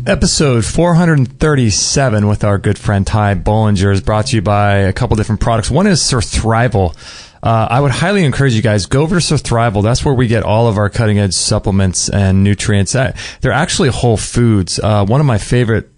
Episode 437 with our good friend Ty Bollinger is brought to you by a couple different products. One is Surthrival. I would highly encourage you guys, go over to Surthrival. That's where we get all of our cutting-edge supplements and nutrients. They're actually whole foods. One of my favorite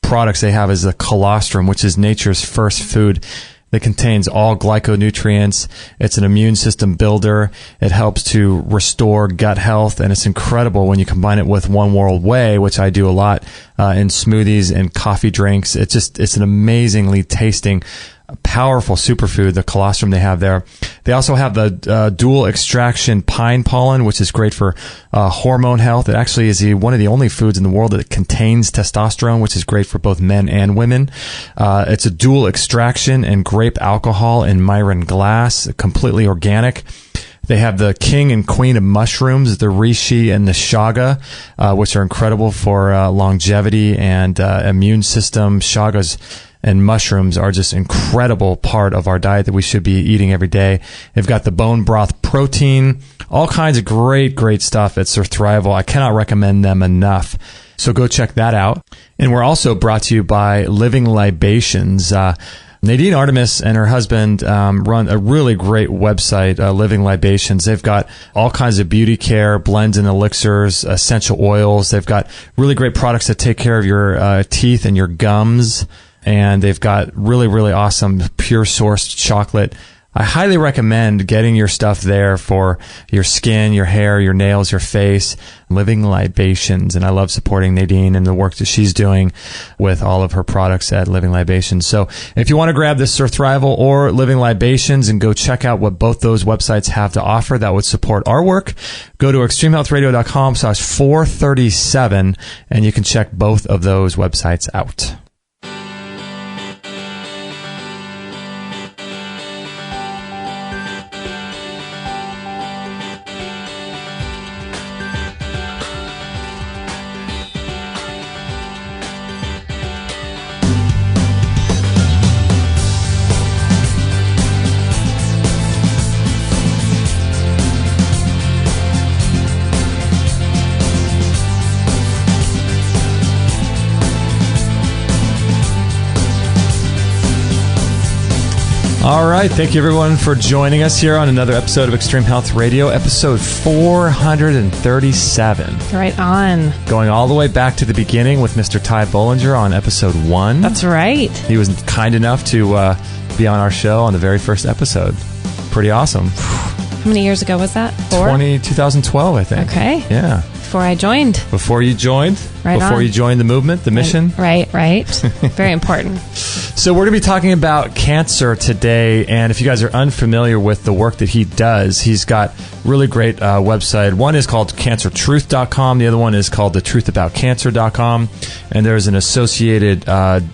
products they have is the colostrum, which is nature's first food. That contains all glyconutrients. It's an immune system builder. It helps to restore gut health, and it's incredible when you combine it with One World Whey, which I do a lot in smoothies and coffee drinks. It's an amazingly tasting, powerful superfood, the colostrum they have there. They also have the dual extraction pine pollen, which is great for hormone health. It actually is one of the only foods in the world that contains testosterone, which is great for both men and women. It's a dual extraction and grape alcohol in Myron glass, completely organic. They have the king and queen of mushrooms, the reishi and the chaga, which are incredible for longevity and immune system. Chagas and mushrooms are just incredible part of our diet that we should be eating every day. They've got the bone broth protein, all kinds of great stuff at Surthrival. I cannot recommend them enough. So go check that out. And we're also brought to you by Living Libations. Nadine Artemis and her husband run a really great website, Living Libations. They've got all kinds of beauty care, blends and elixirs, essential oils. They've got really great products that take care of your teeth and your gums. And they've got really awesome pure sourced chocolate. I highly recommend getting your stuff there for your skin, your hair, your nails, your face. Living Libations. And I love supporting Nadine and the work that she's doing with all of her products at Living Libations. So if you want to grab this Surthrival or Living Libations and go check out what both those websites have to offer that would support our work, go to extremehealthradio.com/437 and you can check both of those websites out. All right. Thank you, everyone, for joining us here on another episode of Extreme Health Radio, episode 437. Right on. Going all the way back to the beginning with Mr. Ty Bollinger on episode 1. That's right. He was kind enough to be on our show on the very first episode. Pretty awesome. How many years ago was that? 2012, I think. Okay. Yeah. Before I joined. Before you joined? Right Before on. you joined the movement, the mission? Right. Very important. So we're going to be talking about cancer today, and if you guys are unfamiliar with the work that he does, he's got really great website. One is called cancertruth.com. The other one is called thetruthaboutcancer.com, and there's an associated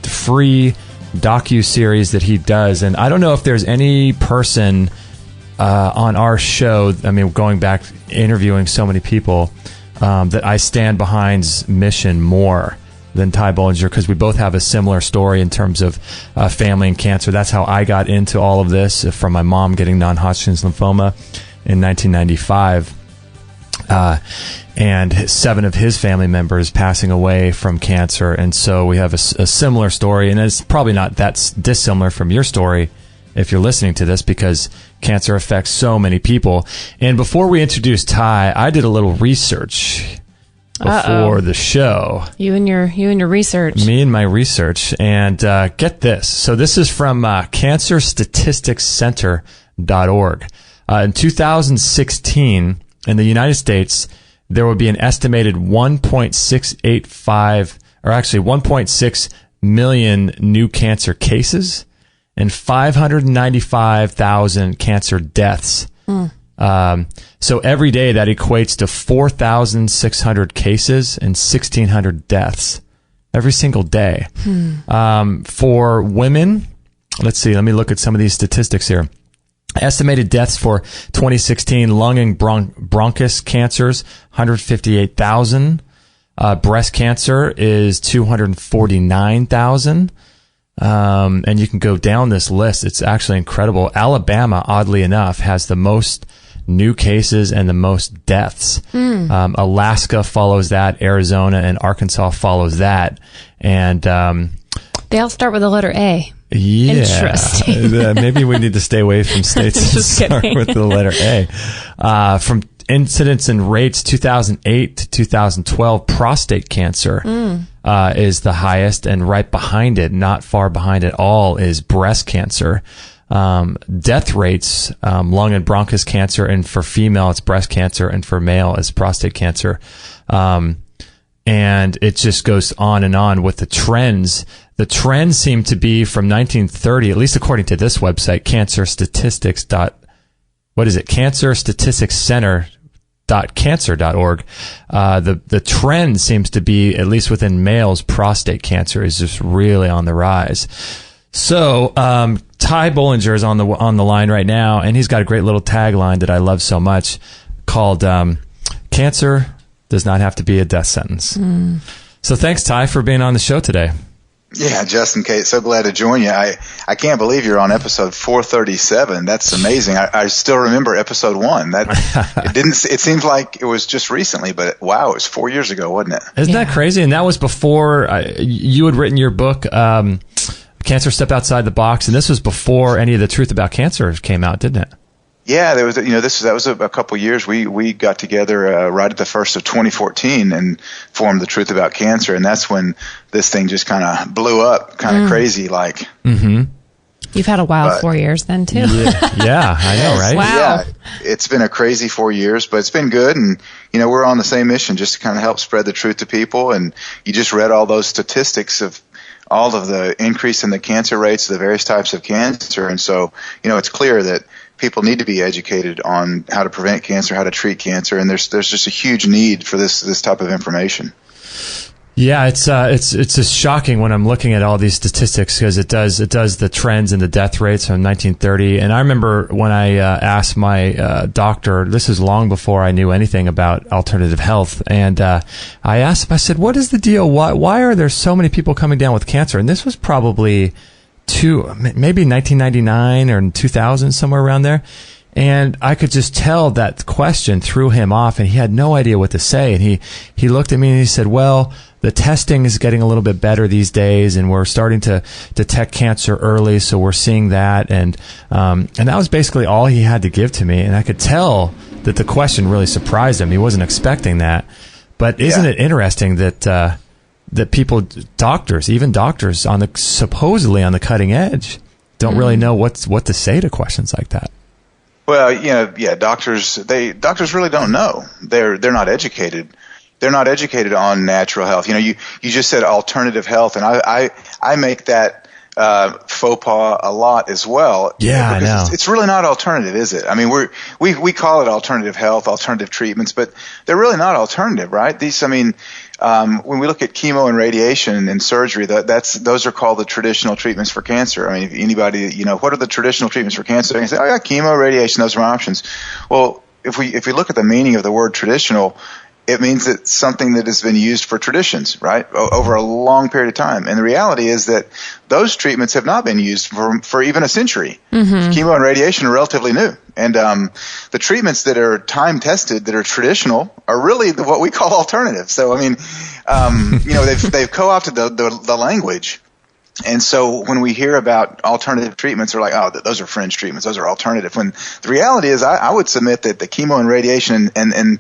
free docu-series that he does. And I don't know if there's any person on our show, I mean, going back, interviewing so many people, that I stand behind's mission more than Ty Bollinger, because we both have a similar story in terms of family and cancer. That's how I got into all of this, from my mom getting non-Hodgkin's lymphoma in 1995. And 7 of his family members passing away from cancer. And so we have a similar story, and it's probably not that dissimilar from your story if you're listening to this, because cancer affects so many people. And before we introduce Ty, I did a little research before the show. You and your research. Me and my research. And get this. So this is from cancerstatisticscenter.org. In 2016, in the United States, there would be an estimated 1.6 million new cancer cases and 595,000 cancer deaths. So every day that equates to 4,600 cases and 1,600 deaths every single day. For women, let's see, let me look at some of these statistics here. Estimated deaths for 2016, lung and bronchus cancers, 158,000. Breast cancer is 249,000. And you can go down this list. It's actually incredible. Alabama, oddly enough, has the most new cases and the most deaths. Alaska follows that. Arizona and Arkansas follows that. And they all start with the letter A. Yeah. Interesting. Maybe we need to stay away from states that start with the letter A. From incidence and rates, 2008 to 2012, prostate cancer is the highest, and right behind it, not far behind at all, is breast cancer. Death rates, lung and bronchus cancer, and for female, it's breast cancer, and for male, it's prostate cancer. And it just goes on and on with the trends. The trends seem to be from 1930, at least according to this website, cancerstatistics.cancer.org. The trend seems to be, at least within males, prostate cancer is just really on the rise. So, Ty Bollinger is on the line right now, and he's got a great little tagline that I love so much called, "Cancer does not have to be a death sentence." So thanks, Ty, for being on the show today. Yeah, Justin, Kate, so glad to join you. I can't believe you're on episode 437. That's amazing. I still remember episode 1. It seems like it was just recently, but wow, it was 4 years ago, wasn't it? Isn't that crazy? And that was before you had written your book, Cancer Step Outside the Box, and this was before any of the Truth About Cancer came out, didn't it? Yeah, there was, that was a couple years. We got together right at the first of 2014 and formed the Truth About Cancer, and that's when this thing just kind of blew up, kind of crazy, like. Mm-hmm. You've had a wild 4 years then too. Yeah, I know, right? Wow. Yeah, it's been a crazy 4 years, but it's been good, and we're on the same mission, just to kind of help spread the truth to people. And you just read all those statistics of all of the increase in the cancer rates of the various types of cancer, and so it's clear that people need to be educated on how to prevent cancer, how to treat cancer, and there's just a huge need for this type of information. Yeah, it's just shocking when I'm looking at all these statistics, because it does the trends and the death rates from 1930. And I remember when I asked my doctor, this is long before I knew anything about alternative health, and I asked him, I said, "What is the deal? Why are there so many people coming down with cancer?" And this was probably maybe 1999 or 2000, somewhere around there. And I could just tell that question threw him off, and he had no idea what to say. And he looked at me and he said, "Well, the testing is getting a little bit better these days, and we're starting to detect cancer early, so we're seeing that." And that was basically all he had to give to me. And I could tell that the question really surprised him. He wasn't expecting that. But isn't it interesting that people, even doctors supposedly on the cutting edge, don't really know what to say to questions like that? Well, doctors really don't know. They're not educated. They're not educated on natural health. You just said alternative health, and I make that faux pas a lot as well. Yeah, because I know. It's really not alternative, is it? I mean, we call it alternative health, alternative treatments, but they're really not alternative, right? When we look at chemo and radiation and surgery, those are called the traditional treatments for cancer. I mean, if anybody, what are the traditional treatments for cancer? They say, "Oh yeah, chemo, radiation, those are my options." Well, if we look at the meaning of the word traditional, it means that something that has been used for traditions, right, over a long period of time. And the reality is that those treatments have not been used for even a century. Mm-hmm. Chemo and radiation are relatively new. And the treatments that are time-tested, that are traditional, are really what we call alternative. So, they've co-opted the language. And so when we hear about alternative treatments, they're like, "Oh, those are fringe treatments. Those are alternative." When the reality is, I would submit that the chemo and radiation and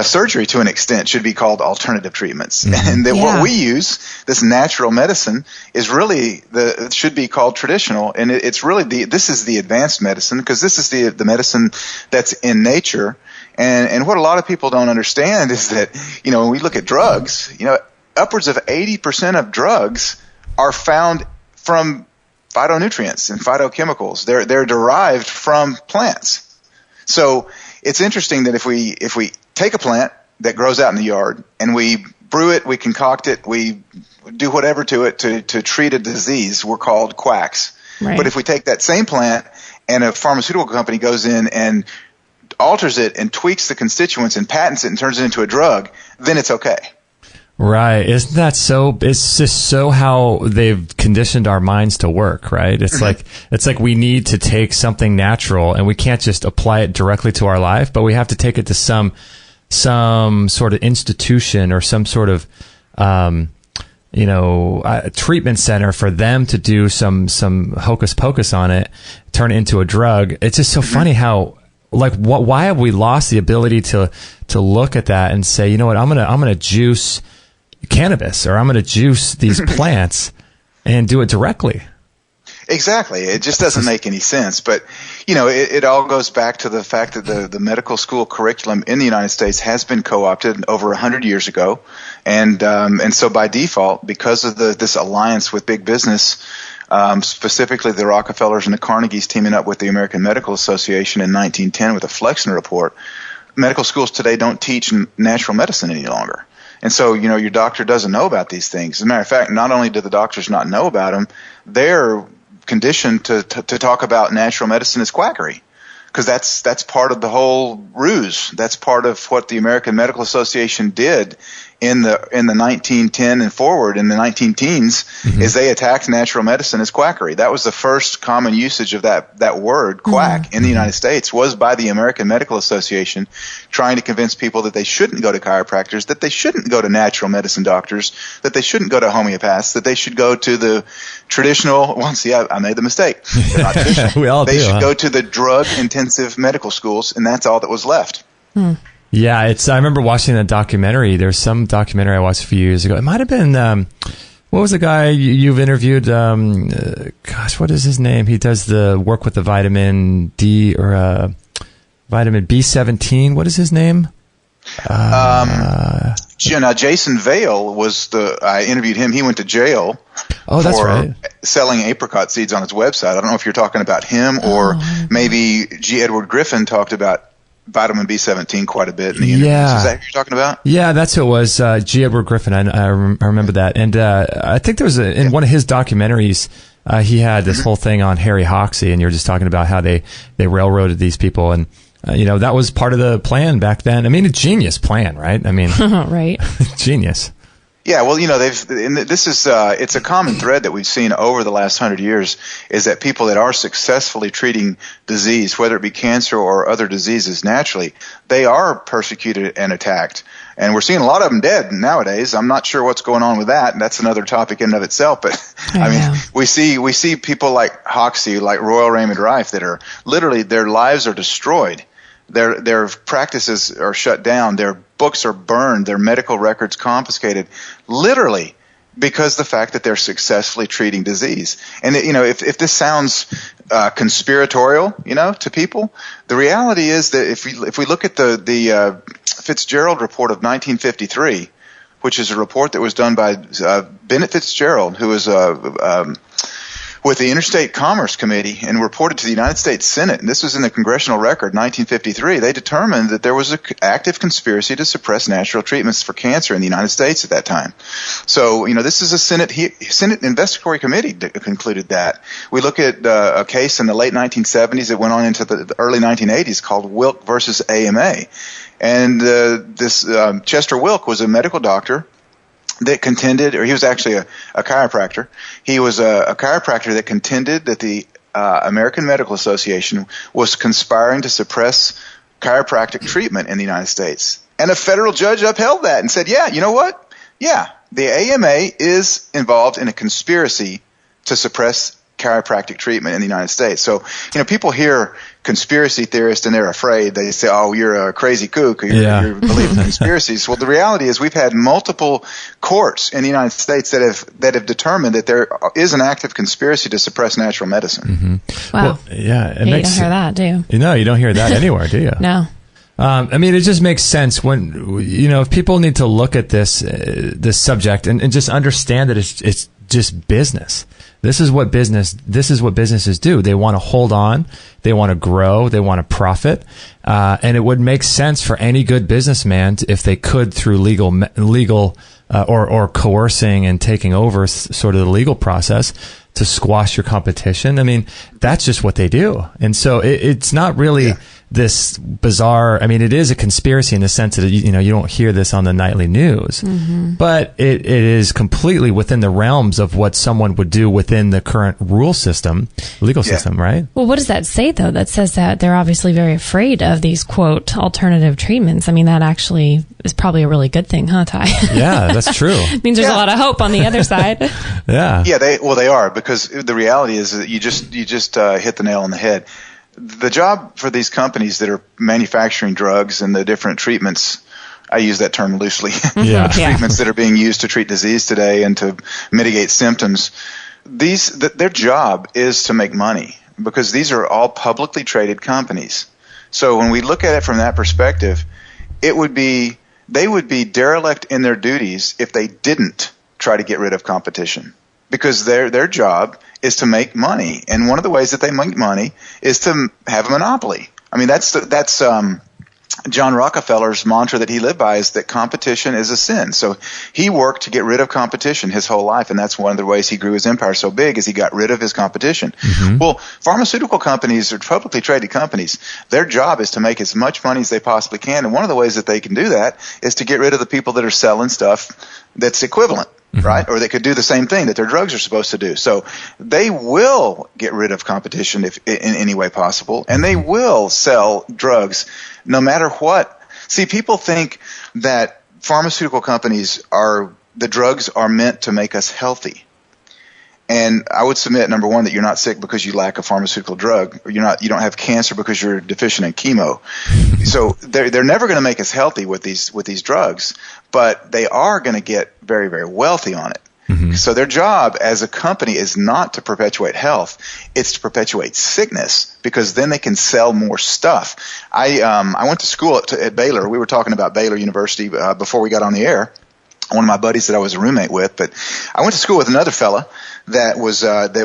surgery, to an extent, should be called alternative treatments. Mm-hmm. And that what we use, this natural medicine, is really should be called traditional. And it's really this is the advanced medicine, because this is the medicine that's in nature. And what a lot of people don't understand is that, when we look at drugs, upwards of 80% of drugs are found from phytonutrients and phytochemicals. They're derived from plants. So it's interesting that if we take a plant that grows out in the yard and we brew it, we concoct it, we do whatever to it to treat a disease, we're called quacks. Right. But if we take that same plant and a pharmaceutical company goes in and alters it and tweaks the constituents and patents it and turns it into a drug, then it's okay. Right. Isn't that so? It's just so how they've conditioned our minds to work, right? It's like we need to take something natural and we can't just apply it directly to our life, but we have to take it to some sort of institution or some sort of, treatment center for them to do some hocus pocus on it, turn it into a drug. It's just so funny how, why have we lost the ability to look at that and say, you know what, I'm gonna juice cannabis, or I'm going to juice these plants and do it directly. Exactly. It just doesn't make any sense. But, it all goes back to the fact that the medical school curriculum in the United States has been co-opted over 100 years ago. And so by default, because of this alliance with big business, specifically the Rockefellers and the Carnegies teaming up with the American Medical Association in 1910 with the Flexner Report, medical schools today don't teach natural medicine any longer. And so, your doctor doesn't know about these things. As a matter of fact, not only do the doctors not know about them, they're conditioned to talk about natural medicine as quackery, because that's part of the whole ruse. That's part of what the American Medical Association did in the 1910 and forward, in the 19-teens, is they attacked natural medicine as quackery. That was the first common usage of that word, quack, in the United States, was by the American Medical Association, trying to convince people that they shouldn't go to chiropractors, that they shouldn't go to natural medicine doctors, that they shouldn't go to homeopaths, that they should go to the traditional. Well, see, I made the mistake. They're not traditional. We all they do, should huh? go to the drug-intensive medical schools, and that's all that was left. Yeah, I remember watching a documentary. There's some documentary I watched a few years ago. It might have been, what was the guy you've interviewed? What is his name? He does the work with the vitamin D or vitamin B17. What is his name? Jason Vale I interviewed him. He went to jail for selling apricot seeds on his website. I don't know if you're talking about him or maybe G. Edward Griffin talked about vitamin B17 quite a bit in the interviews. Is that who you're talking about? Yeah, that's who it was. G. Edward Griffin. I remember that. And I think there was in one of his documentaries, he had this whole thing on Harry Hoxsey, and you're just talking about how they railroaded these people. And, that was part of the plan back then. I mean, a genius plan, right? I mean, right. Genius. Yeah, well, it's a common thread that we've seen over the last 100 years, is that people that are successfully treating disease, whether it be cancer or other diseases naturally, they are persecuted and attacked. And we're seeing a lot of them dead nowadays. I'm not sure what's going on with that. That's another topic in and of itself. But I mean, we see people like Hoxsey, like Royal Raymond Rife, that are literally, their lives are destroyed. Their practices are shut down. Their books are burned. Their medical records confiscated, literally because the fact that they're successfully treating disease. And if this sounds conspiratorial, to people, the reality is that if we look at the Fitzgerald report of 1953, which is a report that was done by Bennett Fitzgerald, who was with the Interstate Commerce Committee and reported to the United States Senate, and this was in the Congressional Record, 1953, they determined that there was an active conspiracy to suppress natural treatments for cancer in the United States at that time. So, this is a Senate investigatory committee that concluded that. We look at a case in the late 1970s that went on into the early 1980s called Wilk versus AMA. And this Chester Wilk was a medical doctor that contended, or he was actually a chiropractor. He was a chiropractor that contended that the American Medical Association was conspiring to suppress chiropractic treatment in the United States. And a federal judge upheld that and said, yeah, you know what? Yeah, the AMA is involved in a conspiracy to suppress chiropractic treatment in the United States. So, people hear conspiracy theorists and they're afraid. They say, oh, you're a crazy kook, or you believe in conspiracies. Well, the reality is we've had multiple courts in the United States that have determined that there is an active conspiracy to suppress natural medicine. Mm-hmm. Wow. Well, yeah, you don't hear that, do you? You don't hear that anywhere, do you? No. I mean, it just makes sense when, if people need to look at this subject and just understand that it's just business. This is what businesses do. They want to hold on. They want to grow. They want to profit. And it would make sense for any good businessman if they could, through legal or coercing and taking over sort of the legal process, to squash your competition. I mean, that's just what they do. And so it's not really this bizarre, I mean, it is a conspiracy in the sense that, you don't hear this on the nightly news, but it is completely within the realms of what someone would do within the current legal system, right? Well, what does that say, though? That says that they're obviously very afraid of these, quote, alternative treatments. I mean, that actually is probably a really good thing, huh, Ty? Yeah, that's true. It means there's a lot of hope on the other side. Yeah, they are, because the reality is that you just hit the nail on the head. The job for these companies that are manufacturing drugs and the different treatments, I use that term loosely, treatments that are being used to treat disease today and to mitigate symptoms, their job is to make money, because these are all publicly traded companies. So when we look at it from that perspective, they would be derelict in their duties if they didn't try to get rid of competition, because their job is to make money, and one of the ways that they make money is to have a monopoly. I mean, that's John Rockefeller's mantra that he lived by, is that competition is a sin. So he worked to get rid of competition his whole life, and that's one of the ways he grew his empire so big, is he got rid of his competition. Well, pharmaceutical companies are publicly traded companies. Their job is to make as much money as they possibly can, and one of the ways that they can do that is to get rid of the people that are selling stuff that's equivalent. Right? Or they could do the same thing that their drugs are supposed to do. So they will get rid of competition in any way possible, and they will sell drugs no matter what. See, people think that pharmaceutical companies the drugs are meant to make us healthy. And I would submit, number one, that you're not sick because you lack a pharmaceutical drug, or you don't have cancer because you're deficient in chemo. So they're never going to make us healthy with these drugs, but they are going to get very, very wealthy on it. So their job as a company is not to perpetuate health; it's to perpetuate sickness, because then they can sell more stuff. I went to school at Baylor. We were talking about Baylor University before we got on the air. One of my buddies that I was a roommate with, but I went to school with another fella that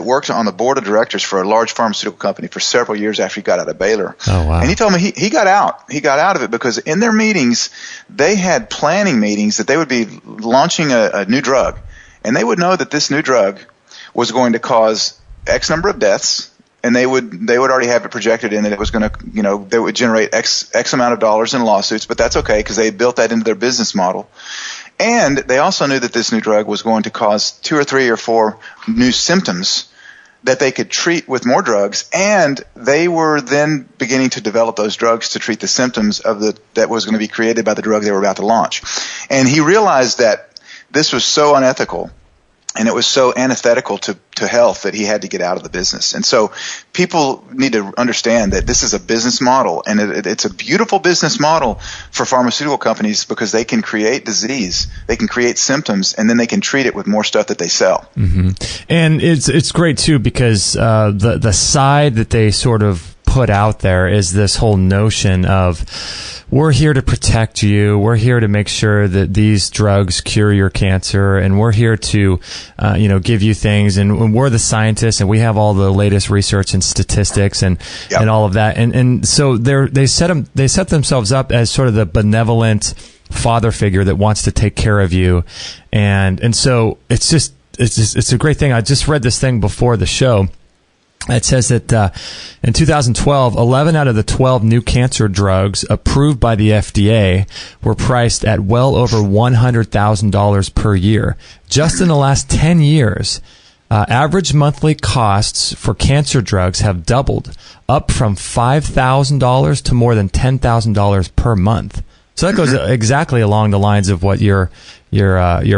worked on the board of directors for a large pharmaceutical company for several years after he got out of Baylor. Oh, wow. And he told me he got out. He got out of it because in their meetings, they had planning meetings that they would be launching a new drug, and they would know that this new drug was going to cause X number of deaths, and they would already have it projected in that it was going to, they would generate X amount of dollars in lawsuits, but that's okay because they built that into their business model. And they also knew that this new drug was going to cause 2 or 3 or 4 new symptoms that they could treat with more drugs, and they were then beginning to develop those drugs to treat the symptoms that was going to be created by the drug they were about to launch. And he realized that this was so unethical, and it was so antithetical to health, that he had to get out of the business. And so people need to understand that this is a business model, and it's a beautiful business model for pharmaceutical companies, because they can create disease, they can create symptoms, and then they can treat it with more stuff that they sell. And it's great too, because the side that they sort of put out there is this whole notion of, we're here to protect you. We're here to make sure that these drugs cure your cancer, and we're here to, give you things. And we're the scientists, and we have all the latest research and statistics and all of that. And so they set themselves up as sort of the benevolent father figure that wants to take care of you. And so it's a great thing. I just read this thing before the show. It says that in 2012, 11 out of the 12 new cancer drugs approved by the FDA were priced at well over $100,000 per year. Just in the last 10 years, average monthly costs for cancer drugs have doubled, up from $5,000 to more than $10,000 per month. So that goes exactly along the lines of what your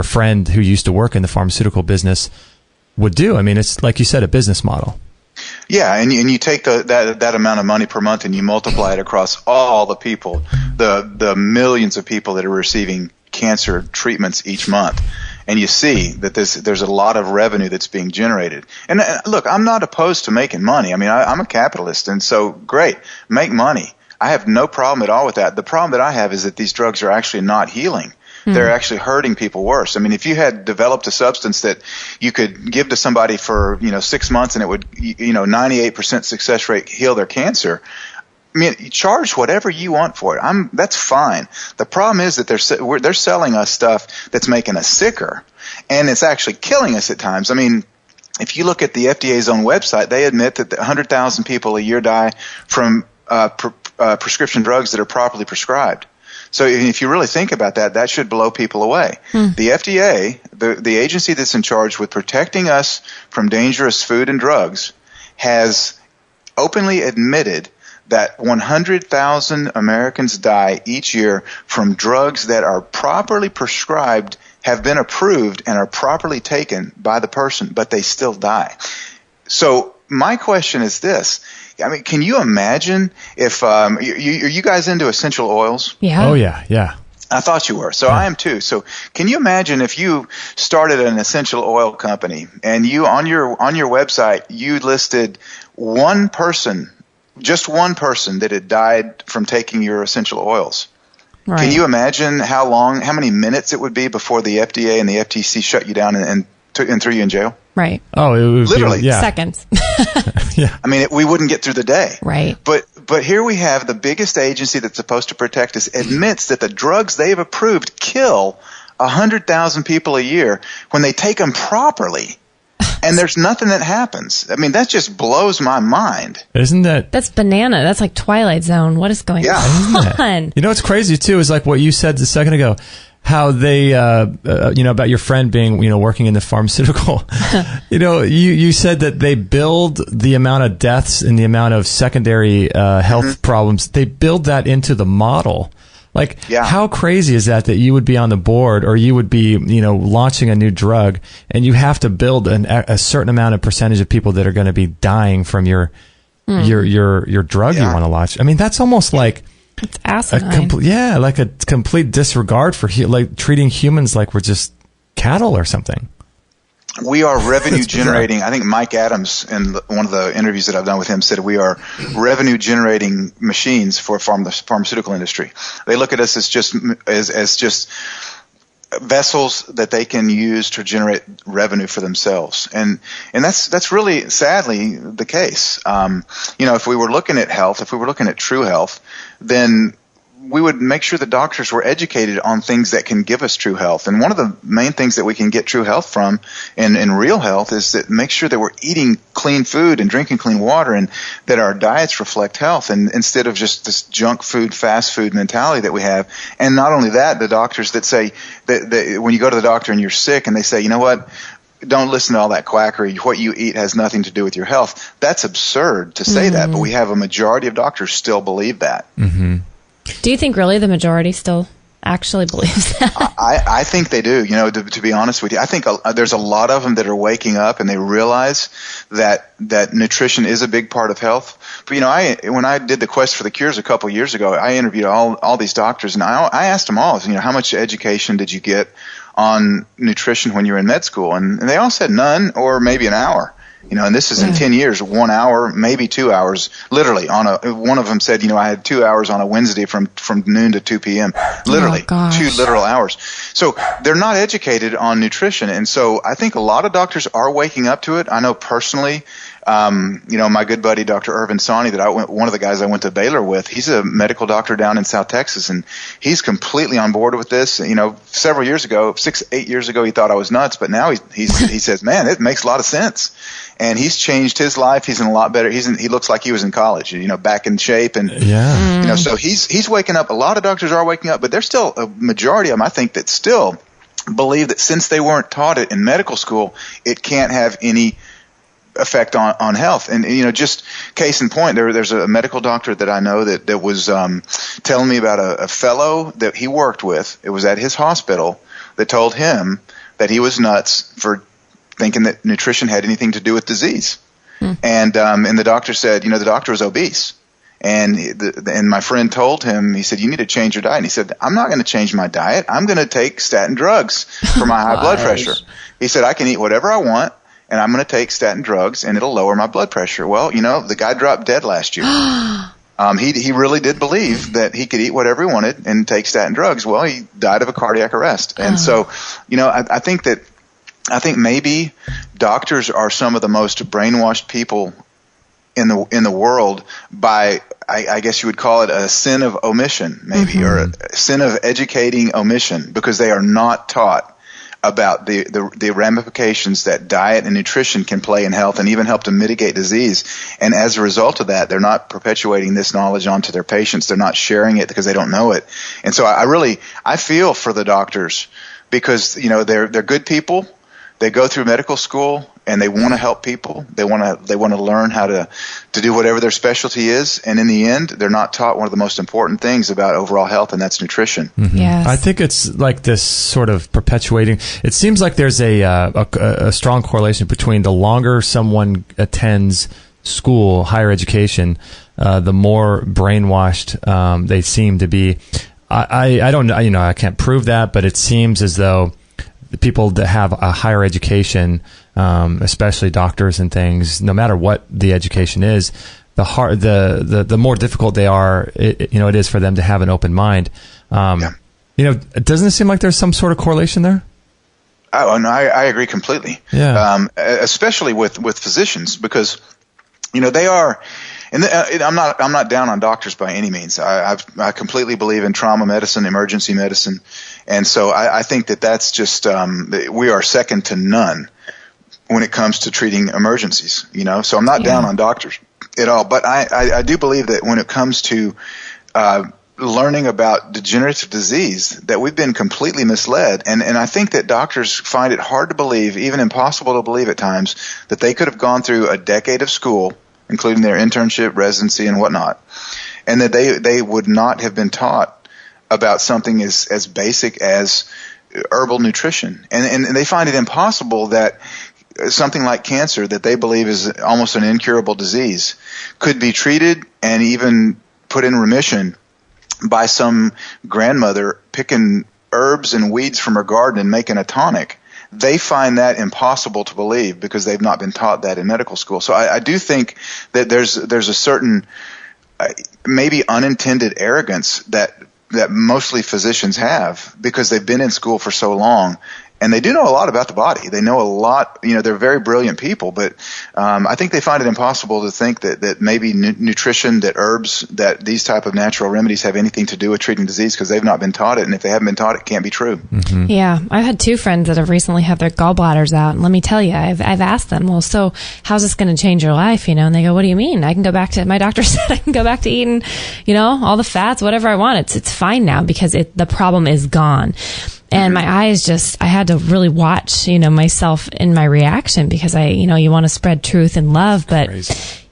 friend who used to work in the pharmaceutical business would do. I mean, it's like you said, a business model. Yeah, and you take that amount of money per month and you multiply it across all the people, the millions of people that are receiving cancer treatments each month, and you see that there's a lot of revenue that's being generated. And look, I'm not opposed to making money. I mean, I'm a capitalist, and so great, make money. I have no problem at all with that. The problem that I have is that these drugs are actually not healing. They're actually hurting people worse. I mean, if you had developed a substance that you could give to somebody for, 6 months and it would, 98% success rate heal their cancer, I mean, charge whatever you want for it. That's fine. The problem is that they're selling us stuff that's making us sicker, and it's actually killing us at times. I mean, if you look at the FDA's own website, they admit that 100,000 people a year die from prescription drugs that are properly prescribed. So if you really think about that, that should blow people away. The FDA, the agency that's in charge with protecting us from dangerous food and drugs, has openly admitted that 100,000 Americans die each year from drugs that are properly prescribed, have been approved, and are properly taken by the person, but they still die. So my question is this. I mean, can you imagine if are you guys into essential oils? Yeah. Oh, yeah. I thought you were. So I am too. So can you imagine if you started an essential oil company and you on your website you listed one person, just one person that had died from taking your essential oils? Right. Can you imagine how many minutes it would be before the FDA and the FTC shut you down and threw you in jail? Right. Oh, it would literally be, yeah. Seconds. Yeah. I mean, we wouldn't get through the day. Right. But here we have the biggest agency that's supposed to protect us admits that the drugs they've approved kill 100,000 people a year when they take them properly. And there's nothing that happens. I mean, that just blows my mind. Isn't that? That's banana. That's like Twilight Zone. What is going on? You know what's crazy too is like what you said a second ago, how they, about your friend being, working in the pharmaceutical. You said that they build the amount of deaths and the amount of secondary health problems. They build that into the model. Like, how crazy is that you would be on the board or you would be, launching a new drug and you have to build a certain amount of percentage of people that are going to be dying from your drug you want to launch. I mean, that's almost like it's asinine. Like a complete disregard for like treating humans like we're just cattle or something. We are revenue generating. I think Mike Adams, in one of the interviews that I've done with him, said we are revenue generating machines for the pharmaceutical industry. They look at us as just vessels that they can use to generate revenue for themselves, and that's really sadly the case. If we were looking at health, if we were looking at true health, then we would make sure that doctors were educated on things that can give us true health. And one of the main things that we can get true health from in real health is that make sure that we're eating clean food and drinking clean water and that our diets reflect health, and instead of just this junk food, fast food mentality that we have. And not only that, the doctors that say that when you go to the doctor and you're sick and they say, you know what, don't listen to all that quackery. What you eat has nothing to do with your health. That's absurd to say that, but we have a majority of doctors still believe that. Mm-hmm. Do you think really the majority still actually believes that? I think they do. To be honest with you, I think there's a lot of them that are waking up and they realize that nutrition is a big part of health. But when I did the Quest for the Cures a couple of years ago, I interviewed all these doctors, and I asked them all, how much education did you get on nutrition when you were in med school? And they all said none, or maybe an hour. And this is in 10 years, 1 hour, maybe 2 hours, literally one of them said, I had 2 hours on a Wednesday from noon to 2 p.m., literally 2 literal hours. So they're not educated on nutrition. And so I think a lot of doctors are waking up to it. I know personally, my good buddy, Dr. Irvin Sani, one of the guys I went to Baylor with, he's a medical doctor down in South Texas, and he's completely on board with this. Several years ago, 8 years ago, he thought I was nuts, but now he says, man, it makes a lot of sense. And he's changed his life. He's in a lot better. He looks like he was in college, back in shape. And, so he's waking up. A lot of doctors are waking up, but there's still a majority of them, I think, that still believe that since they weren't taught it in medical school, it can't have any effect on health. And, just case in point, there's a medical doctor that I know that was telling me about a fellow that he worked with. It was at his hospital that told him that he was nuts for thinking that nutrition had anything to do with disease. And the doctor said, the doctor was obese. And my friend told him, he said, you need to change your diet. And he said, I'm not going to change my diet. I'm going to take statin drugs for my high blood pressure. He said, I can eat whatever I want, and I'm going to take statin drugs, and it'll lower my blood pressure. Well, the guy dropped dead last year. He really did believe that he could eat whatever he wanted and take statin drugs. Well, he died of a cardiac arrest. And so, I think maybe doctors are some of the most brainwashed people in the world by, I guess you would call it a sin of omission, maybe, or a sin of educating omission, because they are not taught about the ramifications that diet and nutrition can play in health and even help to mitigate disease. And as a result of that, they're not perpetuating this knowledge onto their patients. They're not sharing it because they don't know it. And so I feel for the doctors because, they're good people. They go through medical school and they want to help people. They want to learn how to do whatever their specialty is. And in the end, they're not taught one of the most important things about overall health, and that's nutrition. Mm-hmm. Yes. I think it's like this sort of perpetuating. It seems like there's a strong correlation between the longer someone attends school, higher education, the more brainwashed they seem to be. I don't know, I can't prove that, but it seems as though the people that have a higher education, especially doctors and things, no matter what the education is, the more difficult they are, it is for them to have an open mind. Doesn't it seem like there's some sort of correlation there? Oh, no, I agree completely. Yeah. Especially with physicians, because they are. And I'm not down on doctors by any means. I completely believe in trauma medicine, emergency medicine, and so I think that's just we are second to none when it comes to treating emergencies. So I'm not down on doctors at all. But I do believe that when it comes to learning about degenerative disease, that we've been completely misled, and I think that doctors find it hard to believe, even impossible to believe at times, that they could have gone through a decade of school, including their internship, residency, and whatnot, and that they would not have been taught about something as basic as herbal nutrition. And they find it impossible that something like cancer, that they believe is almost an incurable disease, could be treated and even put in remission by some grandmother picking herbs and weeds from her garden and making a tonic. They find that impossible to believe because they've not been taught that in medical school. So I do think that there's a certain maybe unintended arrogance that mostly physicians have because they've been in school for so long. And they do know a lot about the body. They know a lot. They're very brilliant people, but I think they find it impossible to think that maybe nutrition, that herbs, that these type of natural remedies have anything to do with treating disease because they've not been taught it. And if they haven't been taught, it can't be true. Mm-hmm. Yeah. I've had 2 friends that have recently had their gallbladders out. And let me tell you, I've asked them, well, so how's this going to change your life? And they go, what do you mean? I can go back to, my doctor said I can go back to eating, all the fats, whatever I want. It's fine now because the problem is gone. And my eyes I had to really watch, myself in my reaction because you want to spread truth and love, but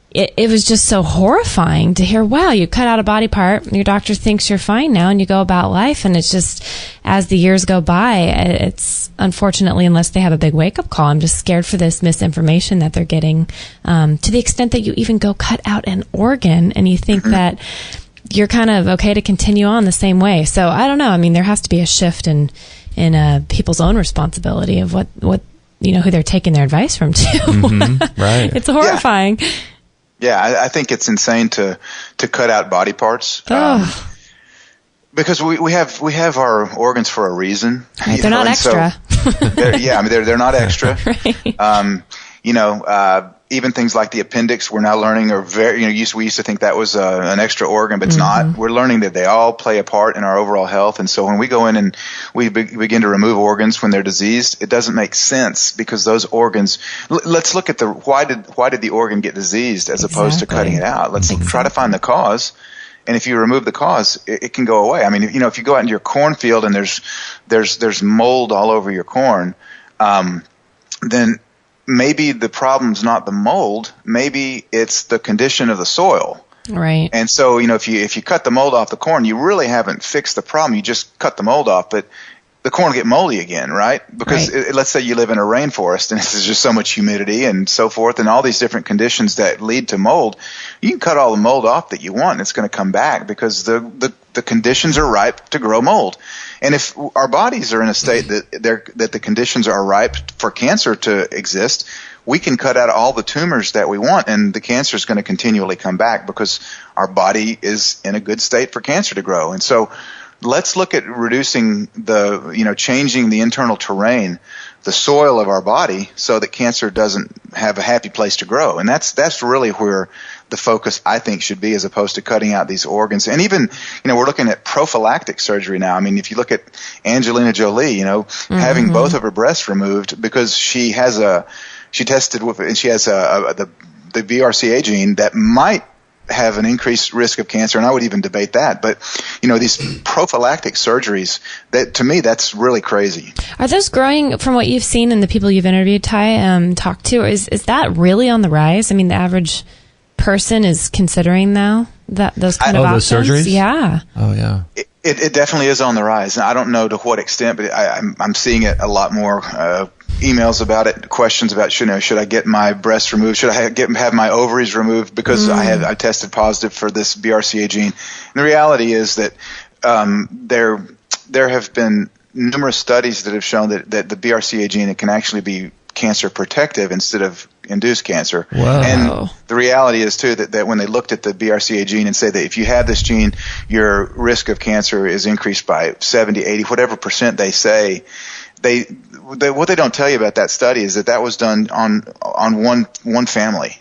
it was just so horrifying to hear, wow, you cut out a body part, your doctor thinks you're fine now, and you go about life. And it's just, as the years go by, it's unfortunately, unless they have a big wake up call, I'm just scared for this misinformation that they're getting, to the extent that you even go cut out an organ and you think that you're kind of okay to continue on the same way. So I don't know. I mean, there has to be a shift in people's own responsibility of what who they're taking their advice from too. Mm-hmm. Right. It's horrifying. Yeah, I think it's insane to cut out body parts. Because we have our organs for a reason. Right, they're not extra. So they're not extra. Right. Even things like the appendix, we're now learning are very, we used to think that was an extra organ, but it's not. We're learning that they all play a part in our overall health. And so when we go in and we begin to remove organs when they're diseased, it doesn't make sense because those organs, let's look at why did the organ get diseased as opposed to cutting it out? Let's try to find the cause. And if you remove the cause, it can go away. I mean, if you go out into your cornfield and there's mold all over your corn, then maybe the problem's not the mold, maybe it's the condition of the soil. Right. And so, if you cut the mold off the corn, you really haven't fixed the problem. You just cut the mold off, but the corn will get moldy again, right? Because let's say you live in a rainforest and there's just so much humidity and so forth and all these different conditions that lead to mold. You can cut all the mold off that you want and it's going to come back because the conditions are ripe to grow mold. And if our bodies are in a state that the conditions are ripe for cancer to exist, we can cut out all the tumors that we want and the cancer is going to continually come back because our body is in a good state for cancer to grow. And so let's look at reducing changing the internal terrain, the soil of our body so that cancer doesn't have a happy place to grow. And that's really where the focus, I think, should be, as opposed to cutting out these organs. And even, we're looking at prophylactic surgery now. I mean, if you look at Angelina Jolie, having both of her breasts removed because she tested with, and she has the BRCA gene that might have an increased risk of cancer, and I would even debate that. But, these prophylactic surgeries, that to me, that's really crazy. Are those growing from what you've seen and the people you've interviewed, Ty, talked to? Is that really on the rise? I mean, the average person is considering now those kind of options? Those surgeries? Yeah. Oh, yeah. It definitely is on the rise. And I don't know to what extent, but I'm seeing it a lot more. Emails about it, questions about should I get my breasts removed? Should I have my ovaries removed because I tested positive for this BRCA gene? And the reality is that there have been numerous studies that have shown that the BRCA gene can actually be cancer protective instead of induce cancer. Wow. And the reality is too that when they looked at the BRCA gene and say that if you have this gene, your risk of cancer is increased by 70, 80, whatever percent they say. What they don't tell you about that study is that was done on one family.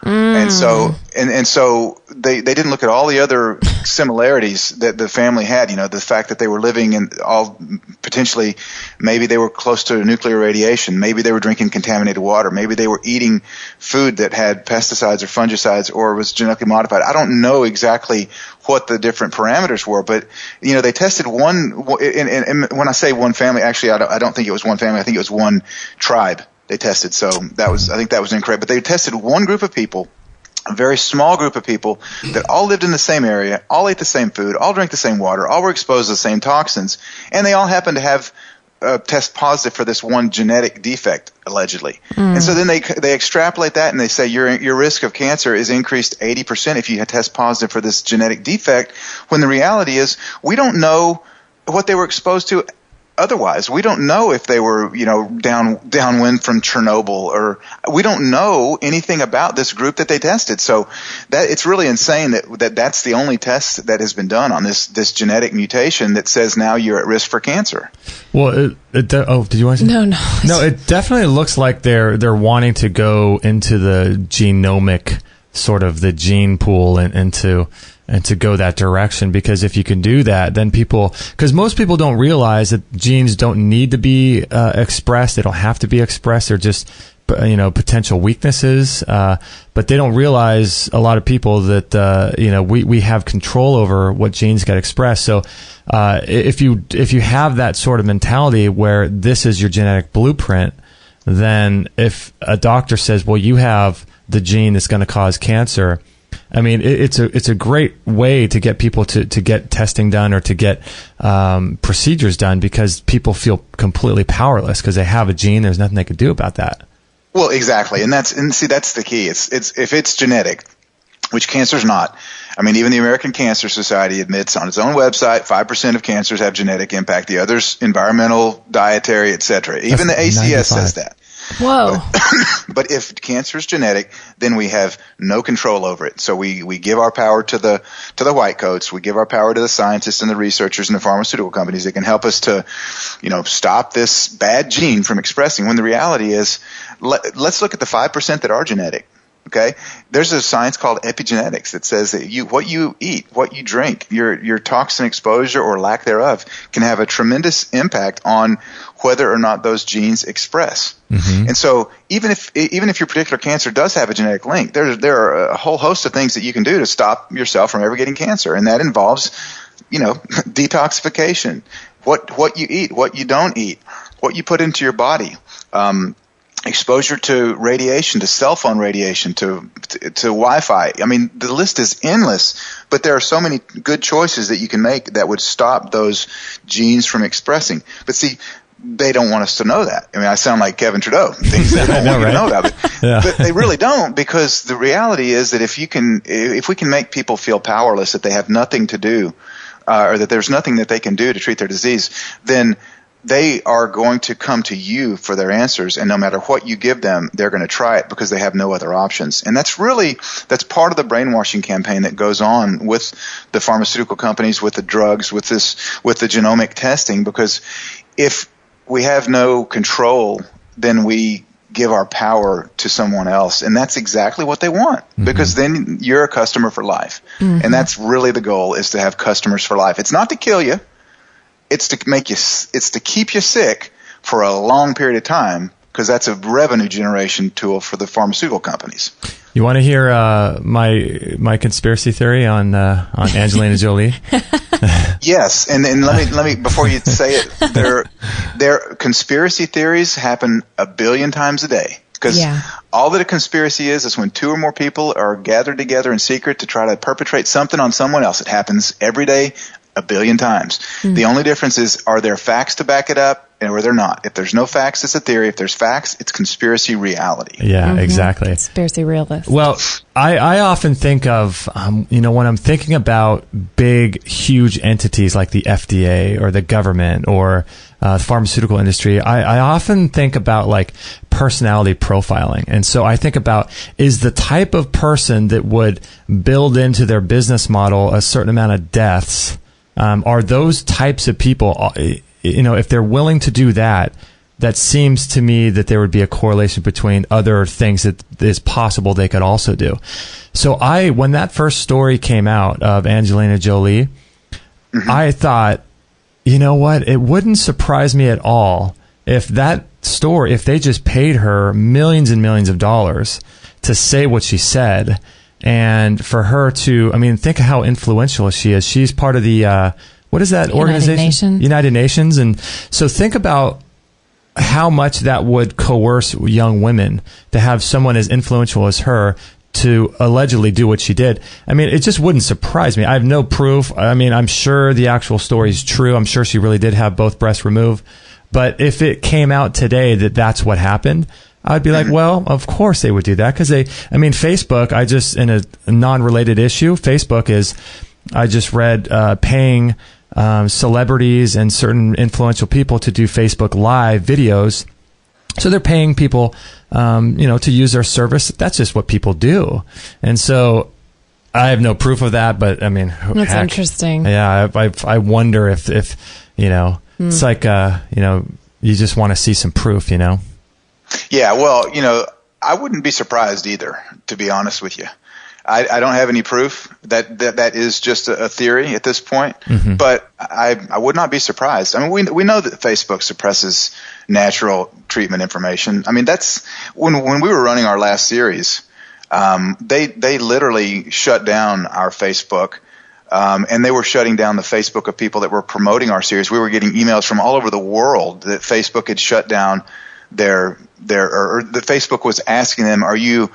And so they didn't look at all the other similarities that the family had. The fact that they were living in all potentially, maybe they were close to nuclear radiation, maybe they were drinking contaminated water, maybe they were eating food that had pesticides or fungicides or was genetically modified. I don't know exactly what the different parameters were, but they tested one. And when I say one family, actually, I don't think it was one family. I think it was one tribe they tested. So I think that was incorrect. But they tested one group of people, a very small group of people that all lived in the same area, all ate the same food, all drank the same water, all were exposed to the same toxins, and they all happened to have test positive for this one genetic defect, allegedly. And so then they extrapolate that and they say your risk of cancer is increased 80% if you test positive for this genetic defect, when the reality is we don't know what they were exposed to otherwise. We don't know if they were, downwind from Chernobyl, or we don't know anything about this group that they tested. So that it's really insane that's the only test that has been done on this genetic mutation that says now you're at risk for cancer. Well, did you want to say? No. No, it definitely looks like they're wanting to go into the genomic sort of the gene pool and to go that direction, because if you can do that, then because most people don't realize that genes don't need to be expressed. They don't have to be expressed. They're just, potential weaknesses. But they don't realize, a lot of people, that, we have control over what genes get expressed. So, if you have that sort of mentality where this is your genetic blueprint, then if a doctor says, well, you have the gene that's going to cause cancer, I mean, it's a great way to get people to get testing done or to get procedures done, because people feel completely powerless because they have a gene. There's nothing they could do about that. Well, exactly, and that's the key. It's if it's genetic, which cancer's not. I mean, even the American Cancer Society admits on its own website 5% of cancers have genetic impact. The others, environmental, dietary, etc. Even the ACS 95. Says that. Whoa. But if cancer is genetic, then we have no control over it. So we give our power to the white coats. We give our power to the scientists and the researchers and the pharmaceutical companies that can help us to, stop this bad gene from expressing. When the reality is, let's look at the 5% that are genetic. Okay, there's a science called epigenetics that says that what you eat, what you drink, your toxin exposure or lack thereof can have a tremendous impact on whether or not those genes express. Mm-hmm. And so even if your particular cancer does have a genetic link, there are a whole host of things that you can do to stop yourself from ever getting cancer, and that involves, detoxification, what you eat, what you don't eat, what you put into your body. Exposure to radiation, to cell phone radiation, to Wi-Fi. I mean, the list is endless, but there are so many good choices that you can make that would stop those genes from expressing. But see, they don't want us to know that. I mean, I sound like Kevin Trudeau. Things they don't want you to know about it. Yeah. But they really don't, because the reality is that if we can make people feel powerless, that they have nothing to do, or that there's nothing that they can do to treat their disease, then they are going to come to you for their answers, and no matter what you give them, they're going to try it because they have no other options. And that's part of the brainwashing campaign that goes on with the pharmaceutical companies, with the drugs, with the genomic testing, because if we have no control, then we give our power to someone else. And that's exactly what they want, because then you're a customer for life. And that's really the goal, is to have customers for life. It's not to kill you. It's to keep you sick for a long period of time, because that's a revenue generation tool for the pharmaceutical companies. You want to hear my conspiracy theory on Angelina Jolie? Yes, and let me before you say it, their conspiracy theories happen a billion times a day. Because all that a conspiracy is when two or more people are gathered together in secret to try to perpetrate something on someone else. It happens every day, a billion times. The only difference is, are there facts to back it up, or they're not? If there's no facts, it's a theory. If there's facts, it's conspiracy reality. Yeah, exactly. Conspiracy realist. Well, I often think of, when I'm thinking about big, huge entities like the FDA or the government or the pharmaceutical industry, I often think about like personality profiling. And so I think about, is the type of person that would build into their business model a certain amount of deaths, are those types of people, if they're willing to do that, that seems to me that there would be a correlation between other things that is possible they could also do. So when that first story came out of Angelina Jolie, I thought, you know what? It wouldn't surprise me at all if they just paid her millions and millions of dollars to say what she said. And for her to, think of how influential she is. She's part of the, what is that organization? United Nations. And so think about how much that would coerce young women to have someone as influential as her to allegedly do what she did. It just wouldn't surprise me. I have no proof. I'm sure the actual story is true. I'm sure she really did have both breasts removed. But if it came out today that that's what happened, I'd be like, well, of course they would do that, because Facebook, in a non-related issue, Facebook is, I just read, paying celebrities and certain influential people to do Facebook Live videos. So they're paying people, to use their service. That's just what people do. And so I have no proof of that, but that's interesting. Yeah. I wonder if it's like, you just want to see some proof, Yeah, well, I wouldn't be surprised either, to be honest with you. I don't have any proof that is just a theory at this point, but I would not be surprised. We know that Facebook suppresses natural treatment information. That's when we were running our last series, they literally shut down our Facebook. And they were shutting down the Facebook of people that were promoting our series. We were getting emails from all over the world that Facebook had shut down or the Facebook was asking them, are you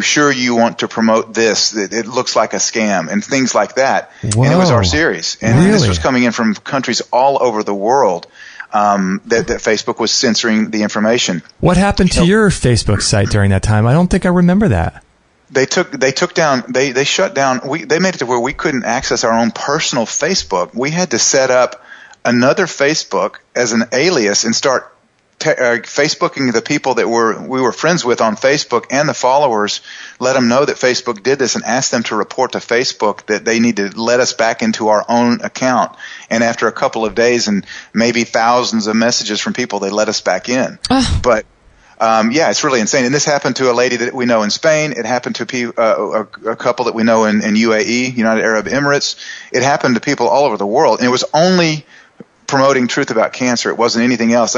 sure you want to promote this? It looks like a scam and things like that. Whoa. And it was our series. And really? This was coming in from countries all over the world, that Facebook was censoring the information. What happened to your Facebook site during that time? I don't think I remember that. They shut down, they made it to where we couldn't access our own personal Facebook. We had to set up another Facebook as an alias and start Facebooking the people that we were friends with on Facebook and the followers, let them know that Facebook did this and ask them to report to Facebook that they need to let us back into our own account. And after a couple of days and maybe thousands of messages from people, they let us back in. But it's really insane. And this happened to a lady that we know in Spain. It happened to a couple that we know in UAE, United Arab Emirates. It happened to people all over the world. And it was only promoting truth about cancer. It wasn't anything else.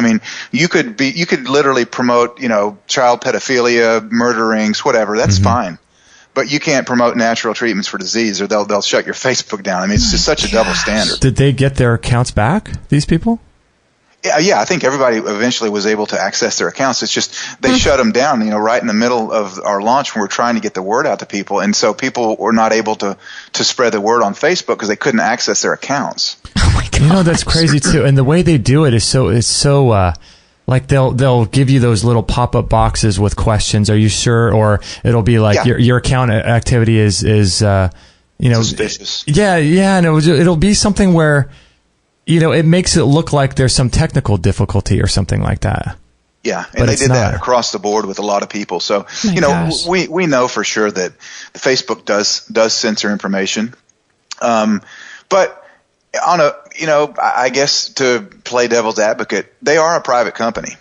You could literally promote, child pedophilia, murder rings, whatever. That's fine. But you can't promote natural treatments for disease, or they'll shut your Facebook down. It's just such a double standard. Did they get their accounts back, these people? Yeah, I think everybody eventually was able to access their accounts. It's just they shut them down, right in the middle of our launch when we're trying to get the word out to people. And so people were not able to spread the word on Facebook because they couldn't access their accounts. Oh my God. That's crazy too. And the way they do it is so like they'll give you those little pop-up boxes with questions. Are you sure? Or it'll be like your account activity is suspicious. Yeah. And it'll be something where, it makes it look like there's some technical difficulty or something like that. Yeah, and they did that across the board with a lot of people. So, we know for sure that the Facebook does censor information. But on I guess to play devil's advocate, they are a private company.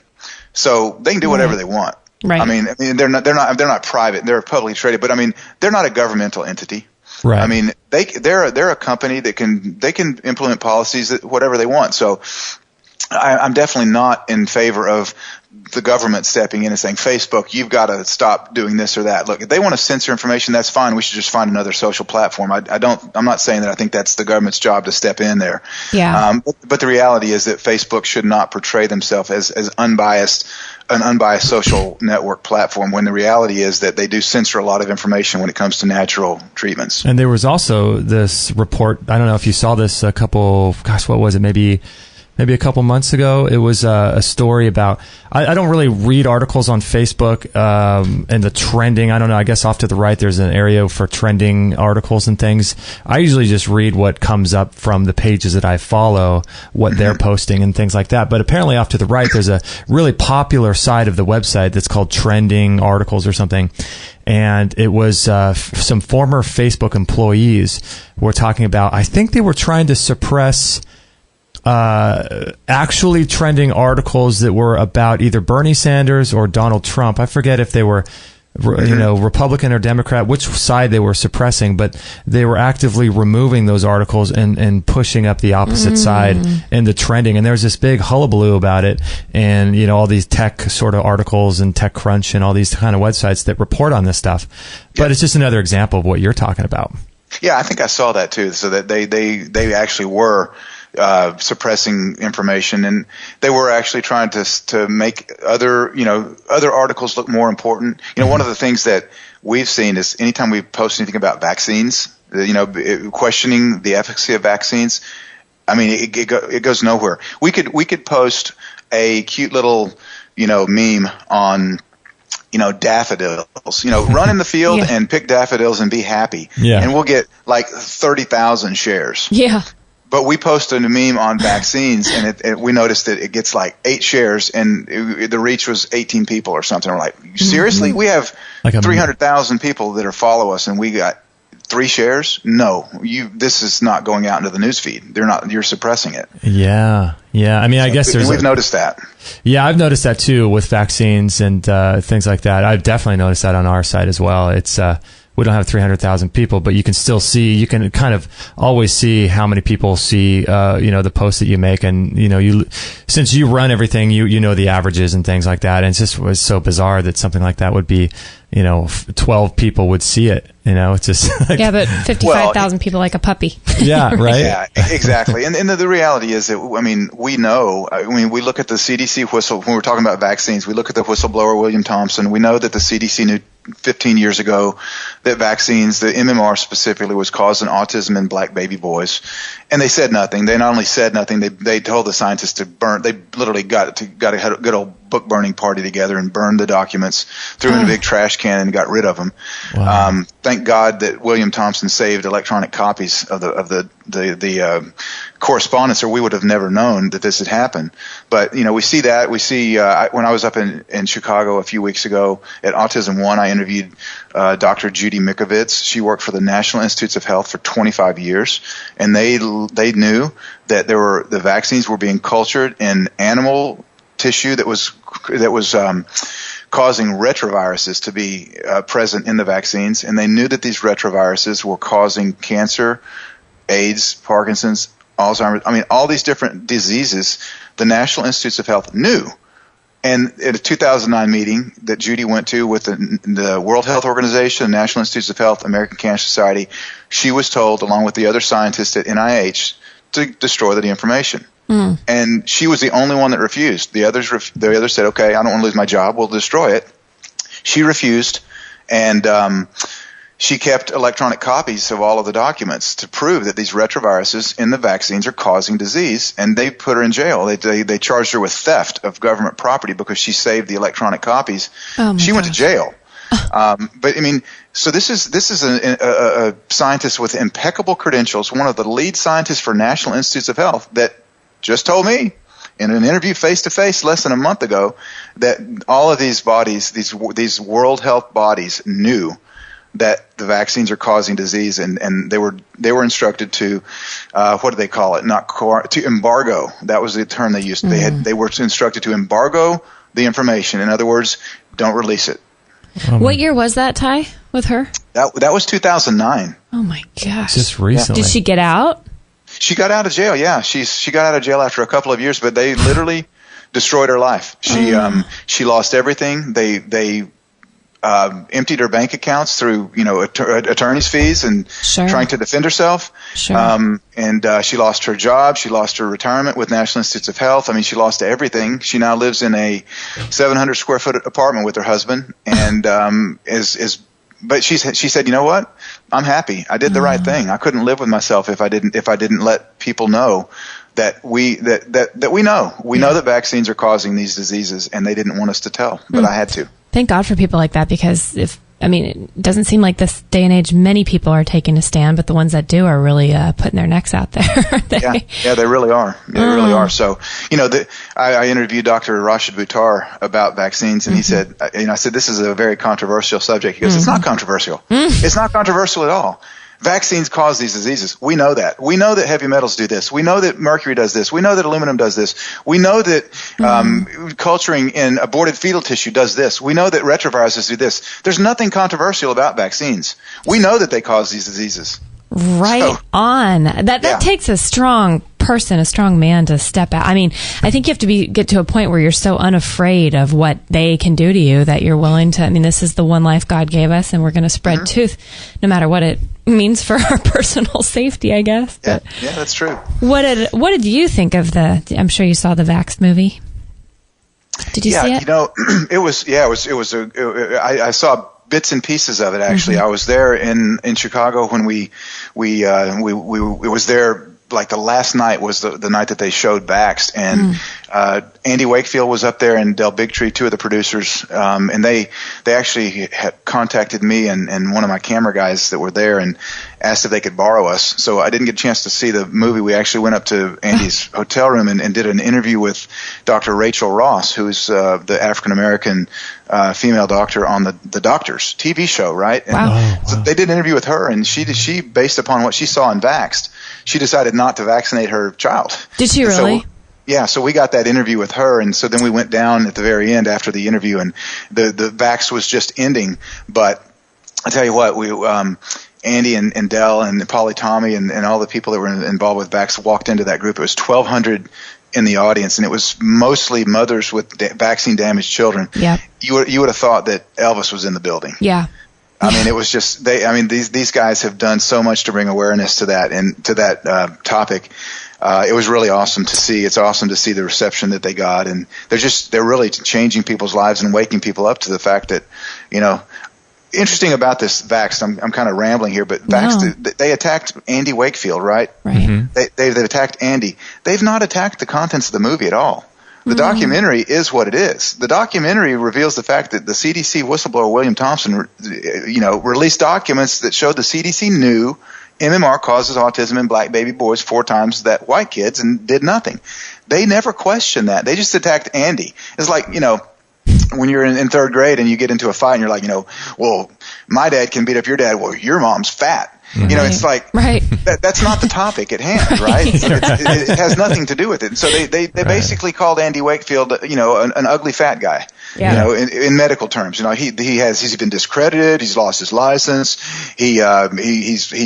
So they can do whatever they want. Right. I mean, they're not private. They're publicly traded, but I mean, they're not a governmental entity. Right. I mean, they're a company that can implement policies that whatever they want. So I'm definitely not in favor of the government stepping in and saying, Facebook, you've got to stop doing this or that. Look, if they want to censor information, that's fine. We should just find another social platform. I'm not saying that I think that's the government's job to step in there. Yeah. But the reality is that Facebook should not portray themselves as an unbiased social network platform, when the reality is that they do censor a lot of information when it comes to natural treatments. And there was also this report, I don't know if you saw this what was it, maybe a couple months ago. It was a story about, I don't really read articles on Facebook and the trending. I don't know. I guess off to the right, there's an area for trending articles and things. I usually just read what comes up from the pages that I follow, what they're posting and things like that. But apparently off to the right, there's a really popular side of the website that's called Trending Articles or something. And it was some former Facebook employees were talking about, I think they were trying to suppress actually trending articles that were about either Bernie Sanders or Donald Trump. I forget if they were, Republican or Democrat, which side they were suppressing, but they were actively removing those articles and pushing up the opposite side in the trending. And there was this big hullabaloo about it, and all these tech sort of articles and TechCrunch and all these kind of websites that report on this stuff. But it's just another example of what you're talking about. Yeah, I think I saw that too. So that they actually were suppressing information, and they were actually trying to make other articles look more important. One of the things that we've seen is anytime we post anything about vaccines, questioning the efficacy of vaccines, I mean, it goes nowhere. We could post a cute little meme on daffodils, run in the field and pick daffodils and be happy. Yeah. And we'll get like 30,000 shares. Yeah. But we posted a meme on vaccines, and we noticed that it gets like 8 shares, and the reach was 18 people or something. We're like, seriously? We have 300,000 people that follow us, and we got 3 shares? No, this is not going out into the news feed. You're suppressing it. Yeah. I mean, I guess we've noticed that. Yeah, I've noticed that too with vaccines and things like that. I've definitely noticed that on our side as well. It's we don't have 300,000 people, but you can still see, you can kind of always see how many people see, the posts that you make. And, since you run everything, you know the averages and things like that. And it was so bizarre that something like that would be, 12 people would see it. It's just like, yeah, but 55,000 people like a puppy. Yeah, right. Yeah, exactly. And the reality is that, we look at the CDC whistle, when we're talking about vaccines, we look at the whistleblower, William Thompson. We know that the CDC knew 15 years ago that vaccines, the MMR specifically, was causing autism in black baby boys. And they said nothing. They not only said nothing, they told the scientists to burn. They literally got a good old book burning party together and burned the documents, threw them in a big trash can, and got rid of them. Wow. Thank God that William Thompson saved electronic copies of the correspondence, or we would have never known that this had happened. But we see that. We see when I was up in Chicago a few weeks ago at Autism One, I interviewed Dr. Judy Mikovits. She worked for the National Institutes of Health for 25 years, and they knew that the vaccines were being cultured in animal tissue that was causing retroviruses to be present in the vaccines, and they knew that these retroviruses were causing cancer, AIDS, Parkinson's, Alzheimer's. I mean, all these different diseases. The National Institutes of Health knew. And at a 2009 meeting that Judy went to with the World Health Organization, the National Institutes of Health, American Cancer Society, she was told, along with the other scientists at NIH, to destroy the information. And she was the only one that refused. The others said, okay, I don't want to lose my job. We'll destroy it. She refused, and she kept electronic copies of all of the documents to prove that these retroviruses in the vaccines are causing disease, and they put her in jail. They charged her with theft of government property because she saved the electronic copies. She went to jail. But I mean, so this is a scientist with impeccable credentials, one of the lead scientists for National Institutes of Health, that just told me in an interview face-to-face less than a month ago that all of these bodies, these World Health bodies, knew that the vaccines are causing disease, and they were instructed to what do they call it? To embargo. That was the term they used. They were instructed to embargo the information. In other words, don't release it. What year was that, Ty, with her? That was 2009. Oh my gosh. Just recently. Did she get out? She got out of jail. Yeah, she got out of jail after a couple of years, but they literally destroyed her life. She lost everything. They emptied her bank accounts through attorney's fees and trying to defend herself. Sure. And she lost her job. She lost her retirement with National Institutes of Health. I mean, she lost everything. She now lives in a 700 square foot apartment with her husband, and But she said, you know what? I'm happy. I did the right thing. I couldn't live with myself if I didn't let people know that we know that vaccines are causing these diseases, and they didn't want us to tell, but I had to. Thank God for people like that, because it doesn't seem like this day and age many people are taking a stand, but the ones that do are really putting their necks out there, aren't they? Yeah, they really are. They really are. So, I interviewed Dr. Rashid Buttar about vaccines, and he said, I said, this is a very controversial subject. He goes, it's not controversial. It's not controversial at all. Vaccines cause these diseases. We know that. We know that heavy metals do this. We know that mercury does this. We know that aluminum does this. We know that culturing in aborted fetal tissue does this. We know that retroviruses do this. There's nothing controversial about vaccines. We know that they cause these diseases. On. That takes a strong person, a strong man to step out. I mean, I think you have to get to a point where you're so unafraid of what they can do to you that you're willing to, this is the one life God gave us, and we're going to spread truth no matter what it means for our personal safety, I guess. Yeah, that's true. What did you think of I'm sure you saw the Vaxxed movie. Did you see it? I saw bits and pieces of it, actually. I was there in Chicago when we was there. Like the last night was the night that they showed Vaxxed, and Andy Wakefield was up there, and Del Bigtree, two of the producers, and they actually had contacted me and one of my camera guys that were there and asked if they could borrow us. So I didn't get a chance to see the movie. We actually went up to Andy's hotel room and did an interview with Dr. Rachel Ross, who's the African American female doctor on the Doctors TV show, right? And so they did an interview with her, and she based upon what she saw in Vaxxed, she decided not to vaccinate her child. Did she really? So we got that interview with her, and so then we went down at the very end after the interview, and the Vaxxed was just ending. But I tell you what, we Andy and Del and Polly Tommy and all the people that were involved with Vaxxed walked into that group. It was 1,200 in the audience, and it was mostly mothers with vaccine damaged children. Yeah, you would have thought that Elvis was in the building. Yeah. It was just these guys have done so much to bring awareness to that and to that topic. It was really awesome to see. It's awesome to see the reception that they got, and they're really changing people's lives and waking people up to the fact that, interesting about this Vaxxed. I'm kind of rambling here, but Vaxxed, they attacked Andy Wakefield, right? Right. They've attacked Andy. They've not attacked the contents of the movie at all. The documentary is what it is. The documentary reveals the fact that the CDC whistleblower William Thompson, released documents that showed the CDC knew MMR causes autism in black baby boys 4 times that white kids and did nothing. They never questioned that. They just attacked Andy. It's like, when you're in 3rd grade and you get into a fight and you're like, well, my dad can beat up your dad. Well, your mom's fat. It's like that's not the topic at hand, right? It has nothing to do with it. So they basically called Andy Wakefield, an ugly fat guy. Yeah. In medical terms, he's been discredited. He's lost his license. He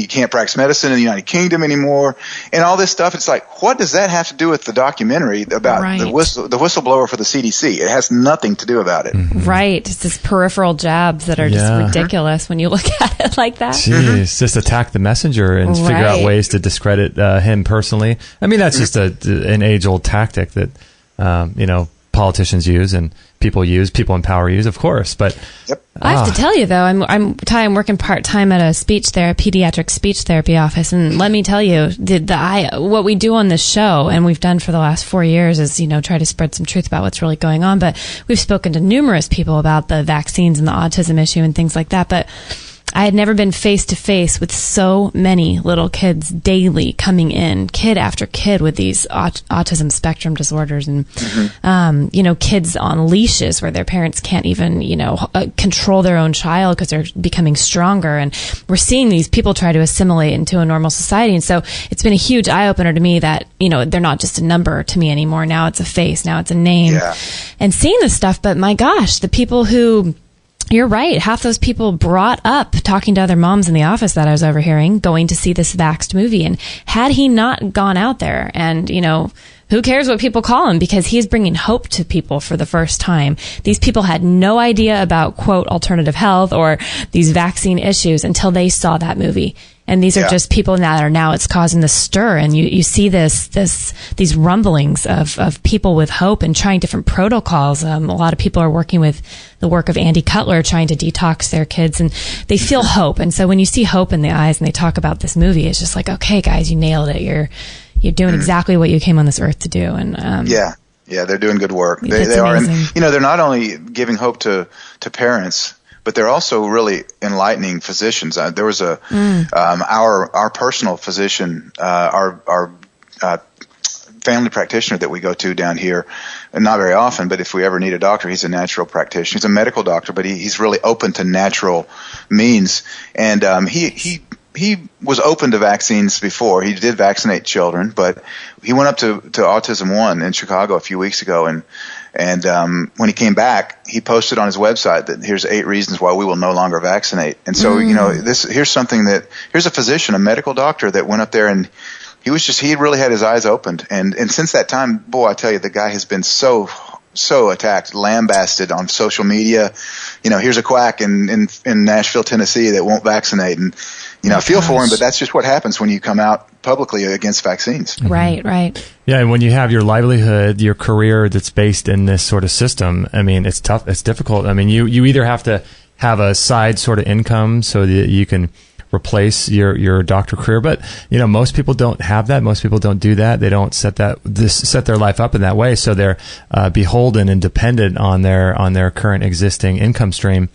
can't practice medicine in the United Kingdom anymore, and all this stuff. It's like, what does that have to do with the documentary about the whistleblower for the CDC? It has nothing to do about it. Right. It's just peripheral jabs that are just ridiculous when you look at it like that. Jeez, just attack the messenger and figure out ways to discredit him personally. That's just an age-old tactic that politicians use and people in power use, of course. But I have to tell you, though, I'm working part-time at a pediatric speech therapy office, and let me tell you, what we do on this show, and we've done for the last 4 years, is try to spread some truth about what's really going on. But we've spoken to numerous people about the vaccines and the autism issue and things like that. But I had never been face to face with so many little kids daily coming in, kid after kid with these autism spectrum disorders, and kids on leashes where their parents can't even control their own child because they're becoming stronger, and we're seeing these people try to assimilate into a normal society. And so it's been a huge eye opener to me that they're not just a number to me anymore. Now it's a face, now it's a name, and seeing this stuff. But my gosh, the people who, you're right, half those people brought up talking to other moms in the office that I was overhearing going to see this Vaxxed movie. And had he not gone out there, and who cares what people call him, because he is bringing hope to people for the first time. These people had no idea about, quote, alternative health or these vaccine issues until they saw that movie. And these are just people that are now, it's causing the stir. And you see these rumblings of people with hope and trying different protocols. A lot of people are working with the work of Andy Cutler, trying to detox their kids, and they feel hope. And so when you see hope in the eyes and they talk about this movie, it's just like, okay, guys, you nailed it. You're doing exactly what you came on this earth to do. And they're doing good work. They are, and they're not only giving hope to parents, but they're also really enlightening physicians. There was our personal physician, our family practitioner that we go to down here, and not very often, but if we ever need a doctor, he's a natural practitioner. He's a medical doctor, but he's really open to natural means. And he was open to vaccines before. He did vaccinate children, but he went up to Autism One in Chicago a few weeks ago, and when he came back, he posted on his website that here's 8 reasons why we will no longer vaccinate. And so, here's a physician, a medical doctor that went up there, and he really had his eyes opened. And since that time, boy, I tell you, the guy has been so attacked, lambasted on social media. Here's a quack in Nashville, Tennessee that won't vaccinate. And, I feel for him, but that's just what happens when you come out publicly against vaccines. Right. Yeah, and when you have your livelihood, your career that's based in this sort of system, I mean, it's tough. It's difficult. I mean, you either have to have a side sort of income so that you can replace your doctor career, but most people don't have that. Most people don't do that. They don't set their life up in that way, so they're beholden and dependent on their current existing income stream.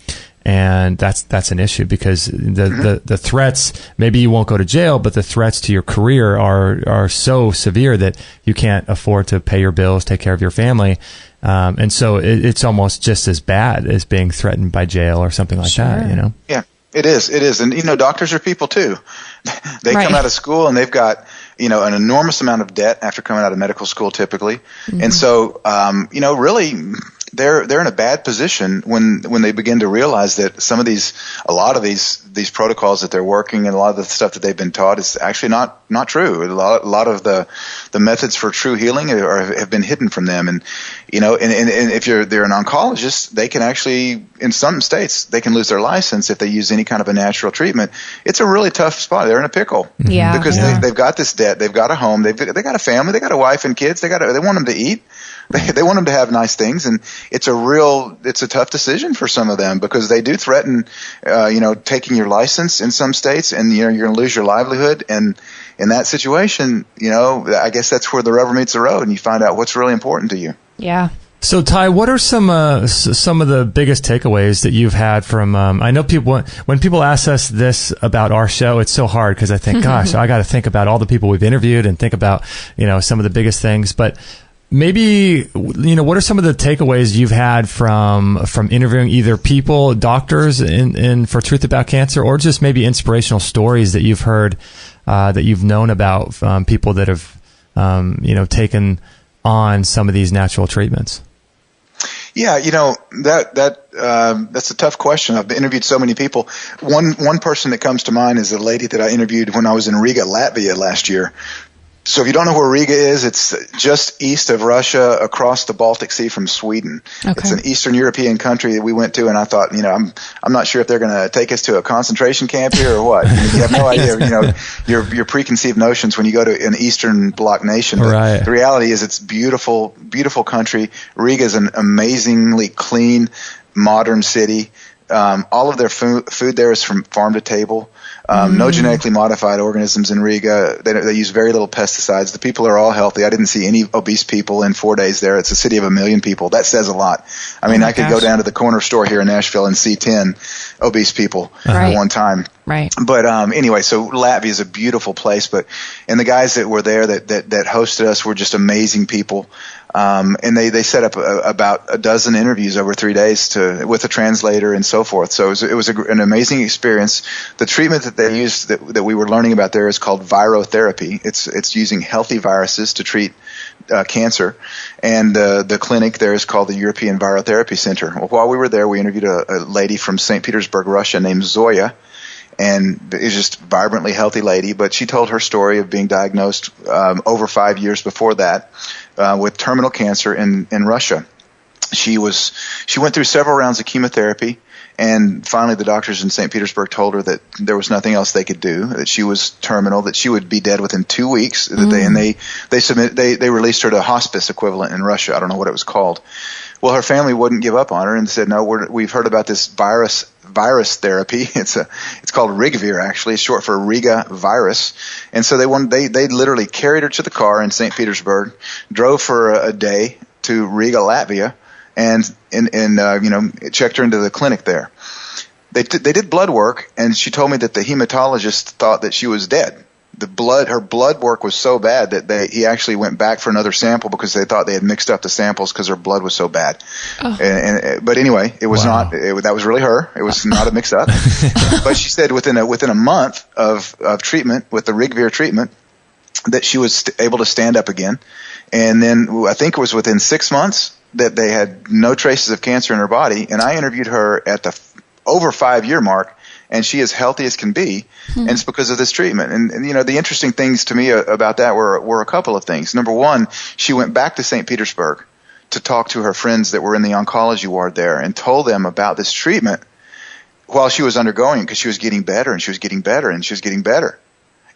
And that's an issue, because the threats, maybe you won't go to jail, but the threats to your career are so severe that you can't afford to pay your bills, take care of your family. And so it's almost just as bad as being threatened by jail or something like that, Yeah, it is. And, doctors are people too. They come out of school and they've got, an enormous amount of debt after coming out of medical school typically. Mm-hmm. And so, really, they're in a bad position when they begin to realize that a lot of these protocols that they're working and a lot of the stuff that they've been taught is actually not true. A lot of the methods for true healing have been hidden from them. And if they're an oncologist, they can actually, in some states, they can lose their license if they use any kind of a natural treatment. It's a really tough spot. They're in a pickle. Yeah. Because they've got this debt, they've got a home, they got a family, they got a wife and kids, they want them to eat. They want them to have nice things, and it's a tough decision for some of them, because they do threaten, taking your license in some states, and you're going to lose your livelihood. And in that situation, I guess that's where the rubber meets the road, and you find out what's really important to you. Yeah. So, Ty, what are some of the biggest takeaways that you've had from? I know when people ask us this about our show, it's so hard, because I think, gosh, I got to think about all the people we've interviewed and think about some of the biggest things, but. Maybe, what are some of the takeaways you've had from interviewing either people, doctors in for Truth About Cancer, or just maybe inspirational stories that you've heard, that you've known about, people that have, taken on some of these natural treatments? Yeah, that's a tough question. I've interviewed so many people. One person that comes to mind is a lady that I interviewed when I was in Riga, Latvia last year. So if you don't know where Riga is, it's just east of Russia, across the Baltic Sea from Sweden. Okay. It's an Eastern European country that we went to, and I thought, I'm not sure if they're going to take us to a concentration camp here or what. You have no idea, your preconceived notions when you go to an Eastern Bloc nation. Right. The reality is it's beautiful, beautiful country. Riga is an amazingly clean, modern city. All of their food there is from farm to table. No genetically modified organisms in Riga. They use very little pesticides. The people are all healthy. I didn't see any obese people in 4 days there. It's a city of 1 million people. That says a lot. I mean, I could go down to the corner store here in Nashville and see 10 obese people at one time. Right. But anyway, so Latvia is a beautiful place. And the guys that were there that hosted us were just amazing people. And they set up about a dozen interviews over 3 days with a translator and so forth. So it was an amazing experience. The treatment that they used that we were learning about there is called virotherapy. It's using healthy viruses to treat cancer. And the clinic there is called the European Virotherapy Center. Well, while we were there, we interviewed a lady from St. Petersburg, Russia named Zoya. And is just a vibrantly healthy lady, but she told her story of being diagnosed over 5 years before that with terminal cancer in Russia. She went through several rounds of chemotherapy, and finally the doctors in St. Petersburg told her that there was nothing else they could do, that she was terminal, that she would be dead within 2 weeks. They released her to hospice equivalent in Russia. I don't know what it was called. Well, her family wouldn't give up on her and said, "No, we've heard about this virus therapy. It's called Rigvir, actually. It's short for Riga virus." And so they literally carried her to the car in St. Petersburg, drove for a day to Riga, Latvia, and checked her into the clinic there. They did blood work, and she told me that the hematologist thought that she was dead. Her blood work was so bad that he actually went back for another sample because they thought they had mixed up the samples because her blood was so bad. Oh. But anyway, it was not. That was really her. It was not a mix up. But she said within a month of treatment with the Rigvir treatment that she was able to stand up again, and then I think it was within 6 months that they had no traces of cancer in her body. And I interviewed her at the over 5 year mark. And she is healthy as can be, and it's because of this treatment. And the interesting things to me about that were a couple of things. Number one, she went back to St. Petersburg to talk to her friends that were in the oncology ward there and told them about this treatment while she was undergoing it, because she was getting better and she was getting better and she was getting better.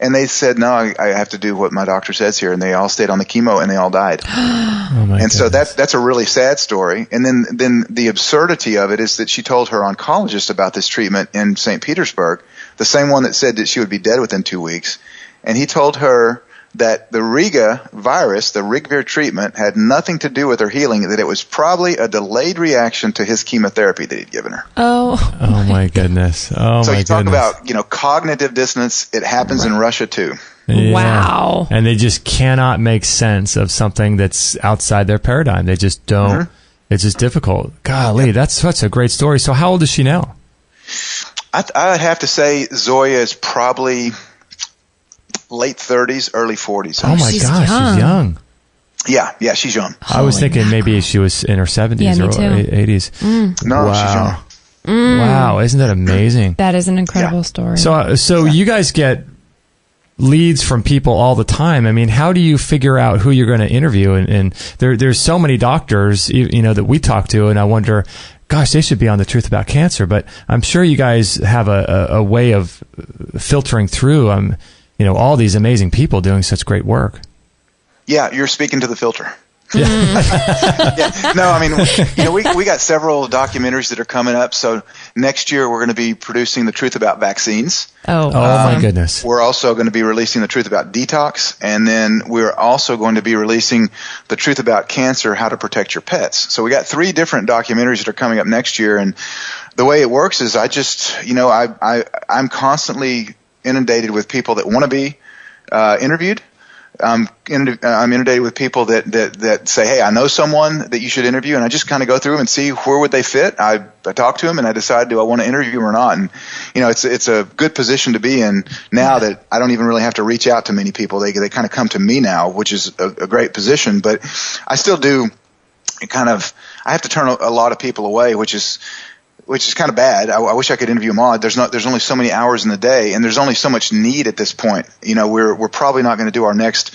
And they said, "No, I have to do what my doctor says here." And they all stayed on the chemo and they all died. Oh my goodness. So that's a really sad story. And then the absurdity of it is that she told her oncologist about this treatment in St. Petersburg, the same one that said that she would be dead within 2 weeks. And he told her that the Riga virus, the Rigvir treatment, had nothing to do with her healing, that it was probably a delayed reaction to his chemotherapy that he'd given her. Oh my goodness. So you talk about, cognitive dissonance. It happens in Russia too. Yeah. Wow. And they just cannot make sense of something that's outside their paradigm. They just don't. Mm-hmm. It's just difficult. Golly, that's such a great story. So how old is she now? I'd have to say Zoya is probably late 30s, early 40s. Oh my gosh, she's young. Yeah, she's young. I was thinking maybe she was in her 70s or 80s. No, wow. She's young. Wow, isn't that amazing? That is an incredible story. So you guys get leads from people all the time. I mean, how do you figure out who you're going to interview? And there's so many doctors, that we talk to, and I wonder, gosh, they should be on The Truth About Cancer. But I'm sure you guys have a way of filtering through all these amazing people doing such great work. Yeah, you're speaking to the filter. Yeah. Yeah. No, I mean, we got several documentaries that are coming up. So next year we're going to be producing The Truth About Vaccines. Oh my goodness. We're also going to be releasing The Truth About Detox. And then we're also going to be releasing The Truth About Cancer, How to Protect Your Pets. So we got 3 different documentaries that are coming up next year. And the way it works is I just, I'm constantly inundated with people that want to be interviewed. I'm inundated with people that say, "Hey, I know someone that you should interview," and I just kind of go through them and see where would they fit. I talk to them and I decide, do I want to interview them or not? And it's a good position to be in now that I don't even really have to reach out to many people. They kind of come to me now, which is a great position. But I still do I have to turn a lot of people away, which is kind of bad. I wish I could interview them all. There's only so many hours in the day, and there's only so much need at this point. We're probably not going to do our next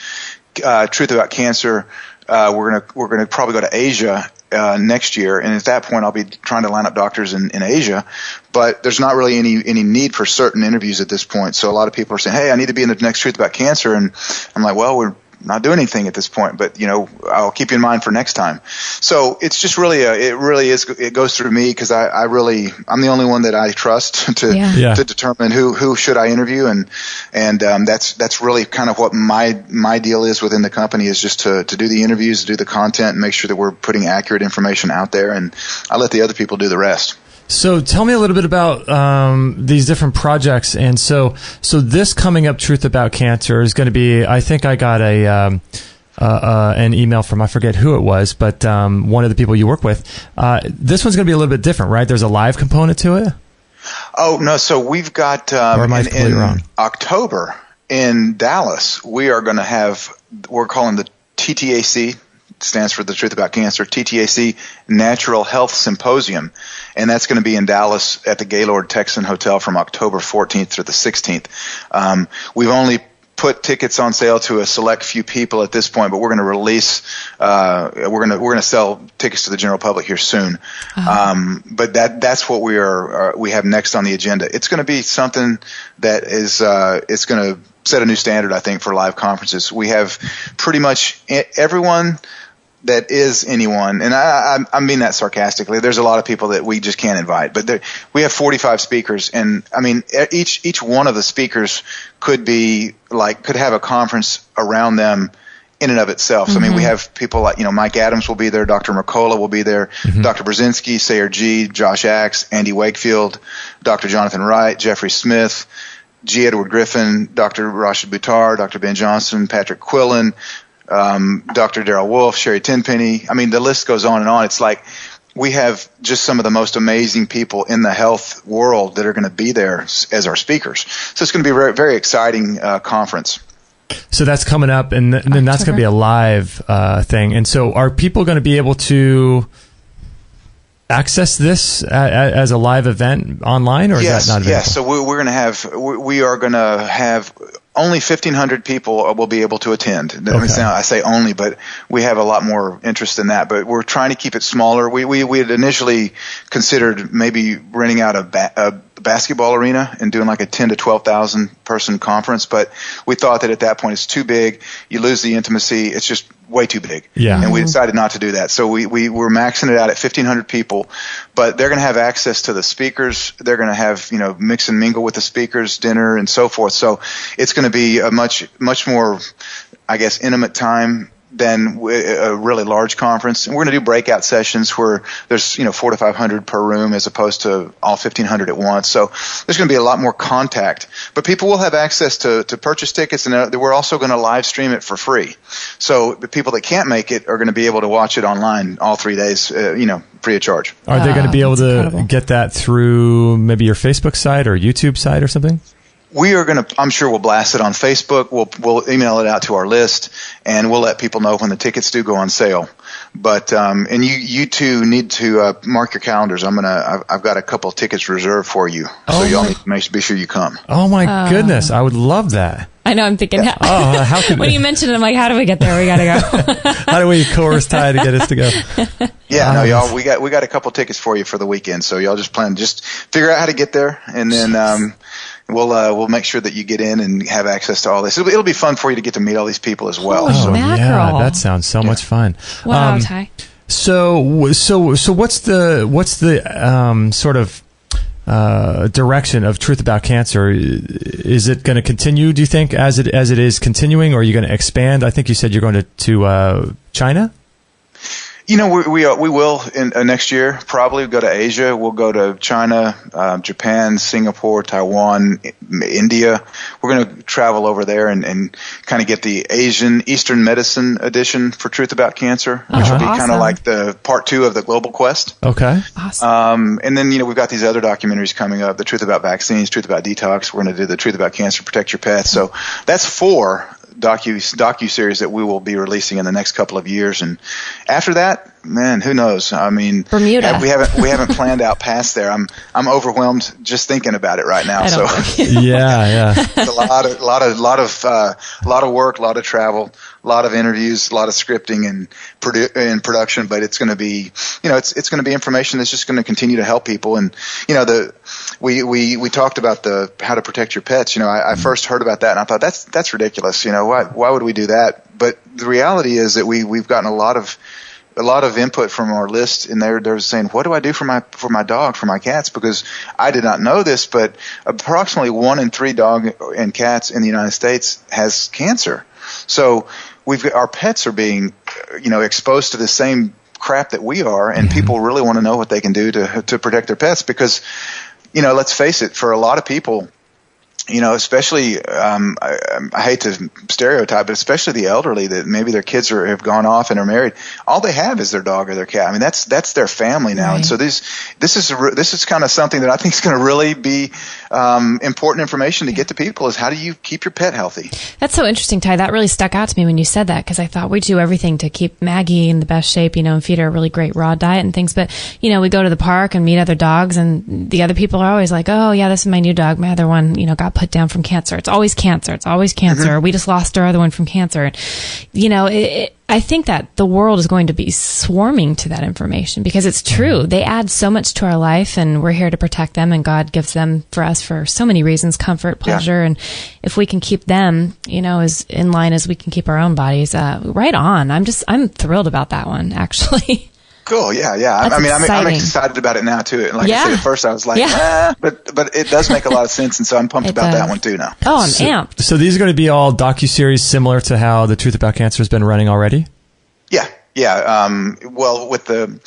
Truth About Cancer. We're gonna probably go to Asia next year, and at that point, I'll be trying to line up doctors in Asia. But there's not really any need for certain interviews at this point. So a lot of people are saying, "Hey, I need to be in the next Truth About Cancer," and I'm like, "Well, not doing anything at this point, but I'll keep you in mind for next time. So it's just really it goes through me because I'm the only one that I trust to determine who should I interview, and that's really kind of what my deal is within the company, is just to do the interviews, do the content, and make sure that we're putting accurate information out there, and I let the other people do the rest. So tell me a little bit about these different projects. And so this coming up, Truth About Cancer, is going to be, I think I got an email from, I forget who it was, but one of the people you work with. This one's going to be a little bit different, right? There's a live component to it? Oh, no. So we've got in October in Dallas, we are going to have, we're calling the TTAC, stands for the Truth About Cancer, TTAC Natural Health Symposium, and that's going to be in Dallas at the Gaylord Texan Hotel from October 14th through the 16th. We've only put tickets on sale to a select few people at this point, but we're going to release. We're going to sell tickets to the general public here soon. But that's what we have next on the agenda. It's going to be something that is it's going to set a new standard, I think, for live conferences. We have pretty much everyone that is anyone, and I mean that sarcastically. There's a lot of people that we just can't invite, but we have 45 speakers, and I mean each one of the speakers could have a conference around them in and of itself. So, I mean, we have people like Mike Adams will be there, Dr. Mercola will be there, Dr. Brzezinski, Sayer G, Josh Axe, Andy Wakefield, Dr. Jonathan Wright, Jeffrey Smith, G. Edward Griffin, Dr. Rashid Buttar, Dr. Ben Johnson, Patrick Quillen, Dr. Darrell Wolf, Sherry Tenpenny. I mean, the list goes on and on. It's like we have just some of the most amazing people in the health world that are going to be there as our speakers. So it's going to be a very, very exciting conference. So that's coming up, and then that's going to be a live thing. And so are people going to be able to access this as a live event online, or is that not available? Yes. So we are going to have only 1,500 people will be able to attend. Okay. I say only, but we have a lot more interest in that. But we're trying to keep it smaller. We had initially considered maybe renting out a basketball arena and doing like a 10 to 12,000 person conference, but we thought that at that point it's too big. You lose the intimacy. It's just way too big. Yeah. And we decided not to do that. So we're maxing it out at 1,500 people, but they're going to have access to the speakers. They're going to have, mix and mingle with the speakers, dinner and so forth. So it's going to be a much more, I guess, intimate time than a really large conference. And we're going to do breakout sessions where there's 400 to 500 per room as opposed to all 1,500 at once. So there's going to be a lot more contact. But people will have access to purchase tickets, and we're also going to live stream it for free. So the people that can't make it are going to be able to watch it online all 3 days, free of charge. Are they going to be able to get that through maybe your Facebook site or YouTube site or something? We are going to, I'm sure we'll blast it on Facebook. We'll email it out to our list, and we'll let people know when the tickets do go on sale. But, and you two need to mark your calendars. I've got a couple of tickets reserved for you. So y'all need to be sure you come. Oh my goodness. I would love that. I know. I'm thinking, how could when you mentioned it, I'm like, how do we get there? We got to go. How do we coerce Ty to get us to go? Yeah, no, y'all, we got a couple of tickets for you for the weekend. So y'all just figure out how to get there, and then, we'll make sure that you get in and have access to all this. It'll be fun for you to get to meet all these people as well. Oh, yeah, that sounds so much fun. Wow, Ty. So what's the sort of direction of Truth About Cancer? Is it going to continue, do you think, as it is continuing, or are you going to expand? I think you said you're going to China? We will in next year probably go to Asia. We'll go to China, Japan, Singapore, Taiwan, India. We're going to travel over there and kind of get the Eastern medicine edition for Truth About Cancer, which will be kind of like the part 2 of the Global Quest. Okay. Awesome. And then, we've got these other documentaries coming up, the Truth About Vaccines, Truth About Detox. We're going to do the Truth About Cancer, Protect Your Pet. So that's 4 docu-series that we will be releasing in the next couple of years. And after that, man, who knows? I mean, Bermuda. We haven't planned out past there. I'm overwhelmed just thinking about it right now. So yeah. It's a lot of work, a lot of travel, a lot of interviews, a lot of scripting and production. But it's going to be, it's going to be information that's just going to continue to help people. And we talked about how to protect your pets. I first heard about that and I thought that's ridiculous. Why would we do that? But the reality is that we've gotten a lot of input from our list, and they're saying, what do I do for my dog, for my cats? Because I did not know this, but approximately 1 in 3 dog and cats in the United States has cancer. So our pets are being, exposed to the same crap that we are, and people really want to know what they can do to protect their pets because, let's face it, for a lot of people, especially, I hate to stereotype, but especially the elderly that maybe their kids have gone off and are married. All they have is their dog or their cat. I mean, that's their family now. Right. And so this is kind of something that I think is going to really be important information to get to people is how do you keep your pet healthy? That's so interesting, Ty. That really stuck out to me when you said that because I thought we do everything to keep Maggie in the best shape, and feed her a really great raw diet and things. But, we go to the park and meet other dogs and the other people are always like, oh, yeah, this is my new dog. My other one, got put down from cancer. It's always cancer. It's always cancer. Mm-hmm. We just lost our other one from cancer. I think that the world is going to be swarming to that information because it's true. They add so much to our life and we're here to protect them, and God gives them for us for so many reasons, comfort, pleasure. Yeah. And if we can keep them, as in line as we can keep our own bodies, right on. I'm thrilled about that one, actually. Cool. Yeah. I'm excited about it now too. And like I said, at first I was like, but it does make a lot of sense. And so I'm pumped about that one too now. Oh, I'm amped. So these are going to be all docuseries similar to how The Truth About Cancer has been running already? Yeah. Yeah. Well, with the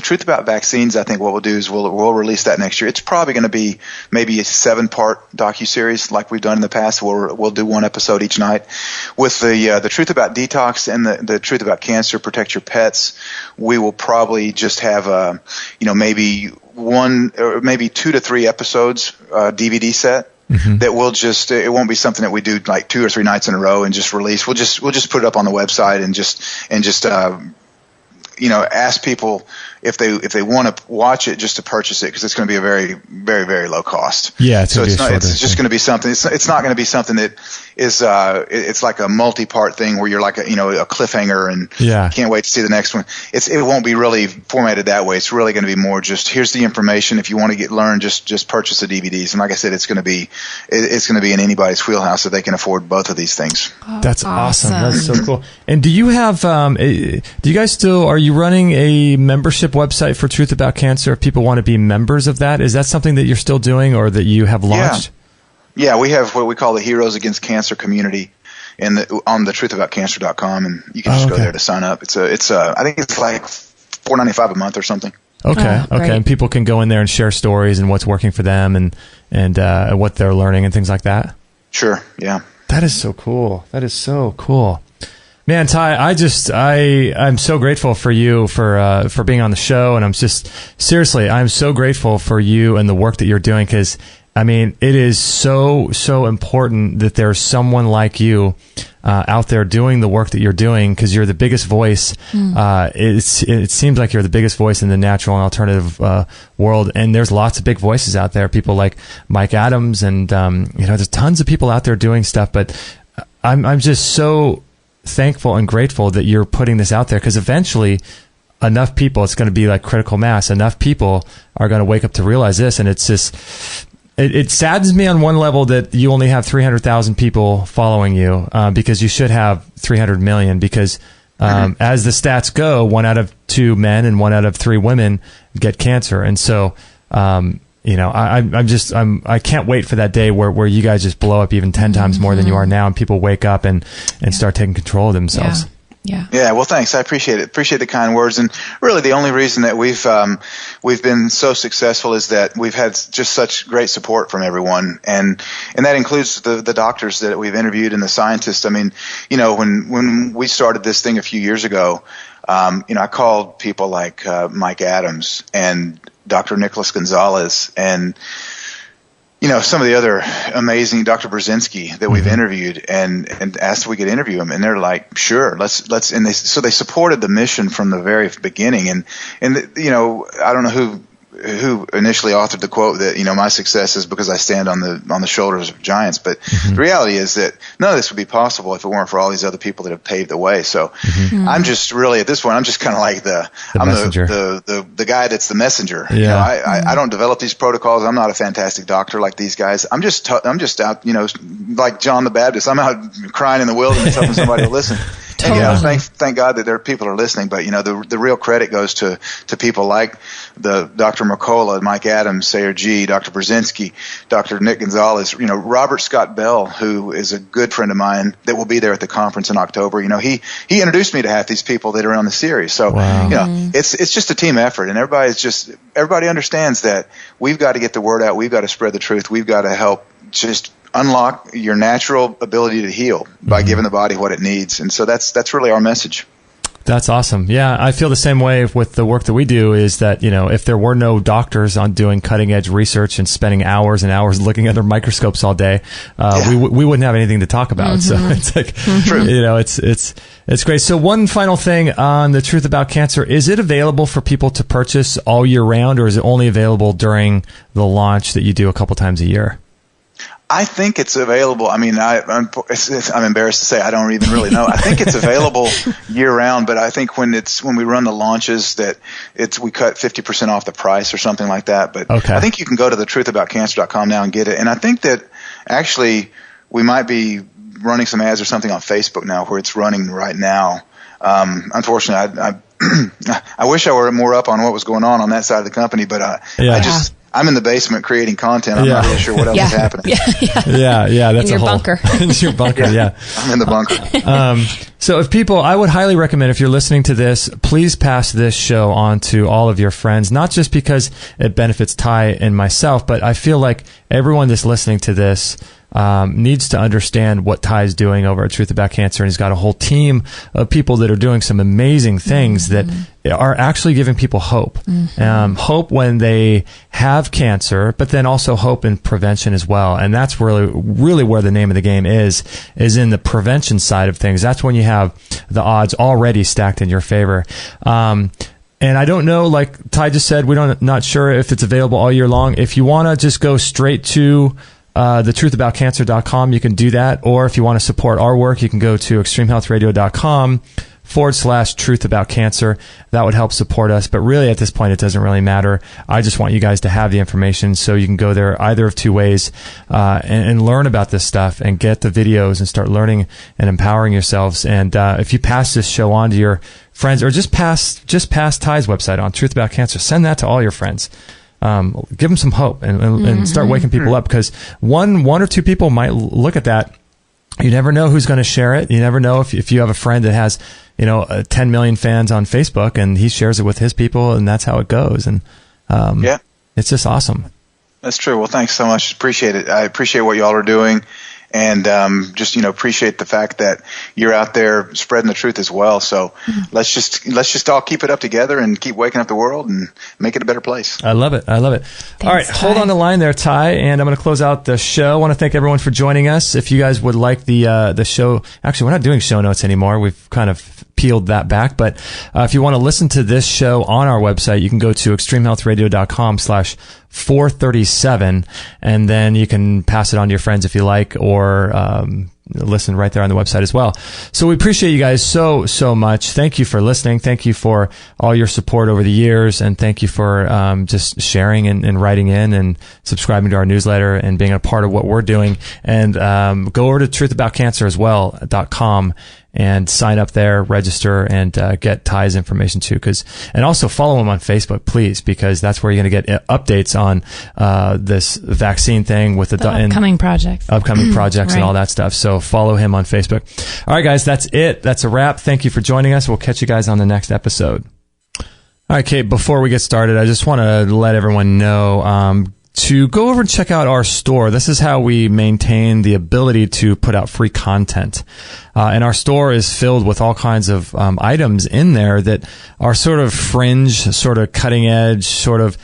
Truth About Vaccines, I think what we'll do is we'll release that next year. It's probably going to be maybe a 7-part docuseries like we've done in the past. We'll do 1 episode each night. With the Truth About Detox and the Truth About Cancer, Protect Your Pets, we will probably just have maybe 1 or maybe 2 to 3 episodes DVD set. Mm-hmm. That we'll just it won't be something that we do like 2 or 3 nights in a row and just release. We'll just put it up on the website and just ask people if they want to watch it just to purchase it because it's going to be a very, very, very low cost. Yeah, it's just going to be something. It's not going to be something that is it's like a multi-part thing where you're like a cliffhanger and can't wait to see the next one. It won't be really formatted that way. It's really going to be more just here's the information. If you want to learn, just purchase the DVDs. And like I said, it's going to be in anybody's wheelhouse so they can afford both of these things. Oh, that's awesome. That's so cool. And do you have are you running a membership website for Truth About Cancer if people want to be members of that? Is that something that you're still doing or that you have launched? Yeah, we have what we call the Heroes Against Cancer community on the truthaboutcancer.com, and you can just go there to sign up. It's I think it's like $4.95 a month or something. Okay. And people can go in there and share stories and what's working for them and what they're learning and things like that. Sure. Yeah. That is so cool. Man, Ty, I'm so grateful for you for being on the show, and I'm so grateful for you and the work that you're doing because, I mean, it is so important that there's someone like you out there doing the work that you're doing because you're the biggest voice. It seems like you're the biggest voice in the natural and alternative world, and there's lots of big voices out there. People like Mike Adams, and there's tons of people out there doing stuff. But I'm just so thankful and grateful that you're putting this out there because eventually enough people, it's going to be like critical mass, enough people are going to wake up to realize this. And it's just, it saddens me on one level that you only have 300,000 people following you because you should have 300 million because as the stats go, 1 out of 2 men and 1 out of 3 women get cancer. And so, I can't wait for that day where you guys just blow up even 10 times more than you are now and people wake up and start taking control of themselves. Yeah. Well, thanks. I appreciate it. Appreciate the kind words. And really the only reason that we've been so successful is that we've had just such great support from everyone. And that includes the doctors that we've interviewed and the scientists. I mean, when we started this thing a few years ago, I called people like Mike Adams and Dr. Nicholas Gonzalez, and some of the other amazing Dr. Brzezinski that we've interviewed and asked if we could interview him, and they're like, sure, let's, and so they supported the mission from the very beginning. And I don't know who initially authored the quote that, my success is because I stand on the shoulders of giants. But the reality is that none of this would be possible if it weren't for all these other people that have paved the way. So I'm just really, at this point, I'm just kind of like I'm the guy that's the messenger. Yeah. I don't develop these protocols. I'm not a fantastic doctor like these guys. I'm just out, like John the Baptist. I'm out crying in the wilderness hoping somebody will listen. Totally. And thank God that there are people are listening, but the real credit goes to people like the Dr. Mercola, Mike Adams, Sayer G, Dr. Brzezinski, Dr. Nick Gonzalez, Robert Scott Bell, who is a good friend of mine that will be there at the conference in October. He introduced me to half these people that are on the series. So it's just a team effort, and everybody understands that we've got to get the word out, we've got to spread the truth, we've got to help just unlock your natural ability to heal by giving the body what it needs. And so that's really our message. That's awesome. Yeah, I feel the same way with the work that we do, is that, if there were no doctors on doing cutting edge research and spending hours and hours looking under microscopes all day, we wouldn't have anything to talk about. So it's like, it's great. So one final thing on the Truth About Cancer, is it available for people to purchase all year round, or is it only available during the launch that you do a couple times a year? I think it's available. I mean, I'm embarrassed to say I don't even really know. I think it's available year round, but I think when we run the launches that we cut 50% off the price or something like that. But I think you can go to the truthaboutcancer.com now and get it. And I think that actually we might be running some ads or something on Facebook now, where it's running right now. Unfortunately, I wish I were more up on what was going on that side of the company, but I'm in the basement creating content. I'm not really sure what else is happening. Yeah. That's in your bunker. It's your bunker. Yeah. I'm in the bunker. So I would highly recommend, if you're listening to this, please pass this show on to all of your friends, not just because it benefits Ty and myself, but I feel like everyone that's listening to this needs to understand what Ty's doing over at Truth About Cancer, and he's got a whole team of people that are doing some amazing things that are actually giving people hope. Hope when they have cancer, but then also hope in prevention as well. And that's really where the name of the game is in the prevention side of things. That's when you have the odds already stacked in your favor. And I don't know, like Ty just said, not sure if it's available all year long. If you want to just go straight to thetruthaboutcancer.com, you can do that. Or if you want to support our work, you can go to extremehealthradio.com/truthaboutcancer. That would help support us. But really, at this point, it doesn't really matter. I just want you guys to have the information, so you can go there either of two ways and learn about this stuff and get the videos and start learning and empowering yourselves. And if you pass this show on to your friends, or just pass Ty's website on, Truth About Cancer, send that to all your friends. Give them some hope and start waking people up, because one or two people might look at that. You never know who's going to share it. You never know if you have a friend that has 10 million fans on Facebook, and he shares it with his people, and that's how it goes. And it's just awesome. That's true. Well, thanks so much. Appreciate it. I appreciate what y'all are doing. And just appreciate the fact that you're out there spreading the truth as well. So let's just all keep it up together and keep waking up the world and make it a better place. I love it. Thanks, all right, hold on the line there, Ty, and I'm going to close out the show. I want to thank everyone for joining us. If you guys would like the show, actually, we're not doing show notes anymore. We've kind of peeled that back. But if you want to listen to this show on our website, you can go to extremehealthradio.com/437, and then you can pass it on to your friends if you like, or listen right there on the website as well. So we appreciate you guys so much. Thank you for listening. Thank you for all your support over the years, and thank you for just sharing and writing in and subscribing to our newsletter and being a part of what we're doing. And go over to truthaboutcancer.com and sign up there, register, and get Ty's information too. And also follow him on Facebook, please, because that's where you're going to get updates on this vaccine thing with the upcoming projects, right. And all that stuff. So follow him on Facebook. All right, guys, that's it. That's a wrap. Thank you for joining us. We'll catch you guys on the next episode. All right, Kate, before we get started, I just want to let everyone know, to go over and check out our store. This is how we maintain the ability to put out free content. And our store is filled with all kinds of items in there that are sort of fringe, sort of cutting edge, sort of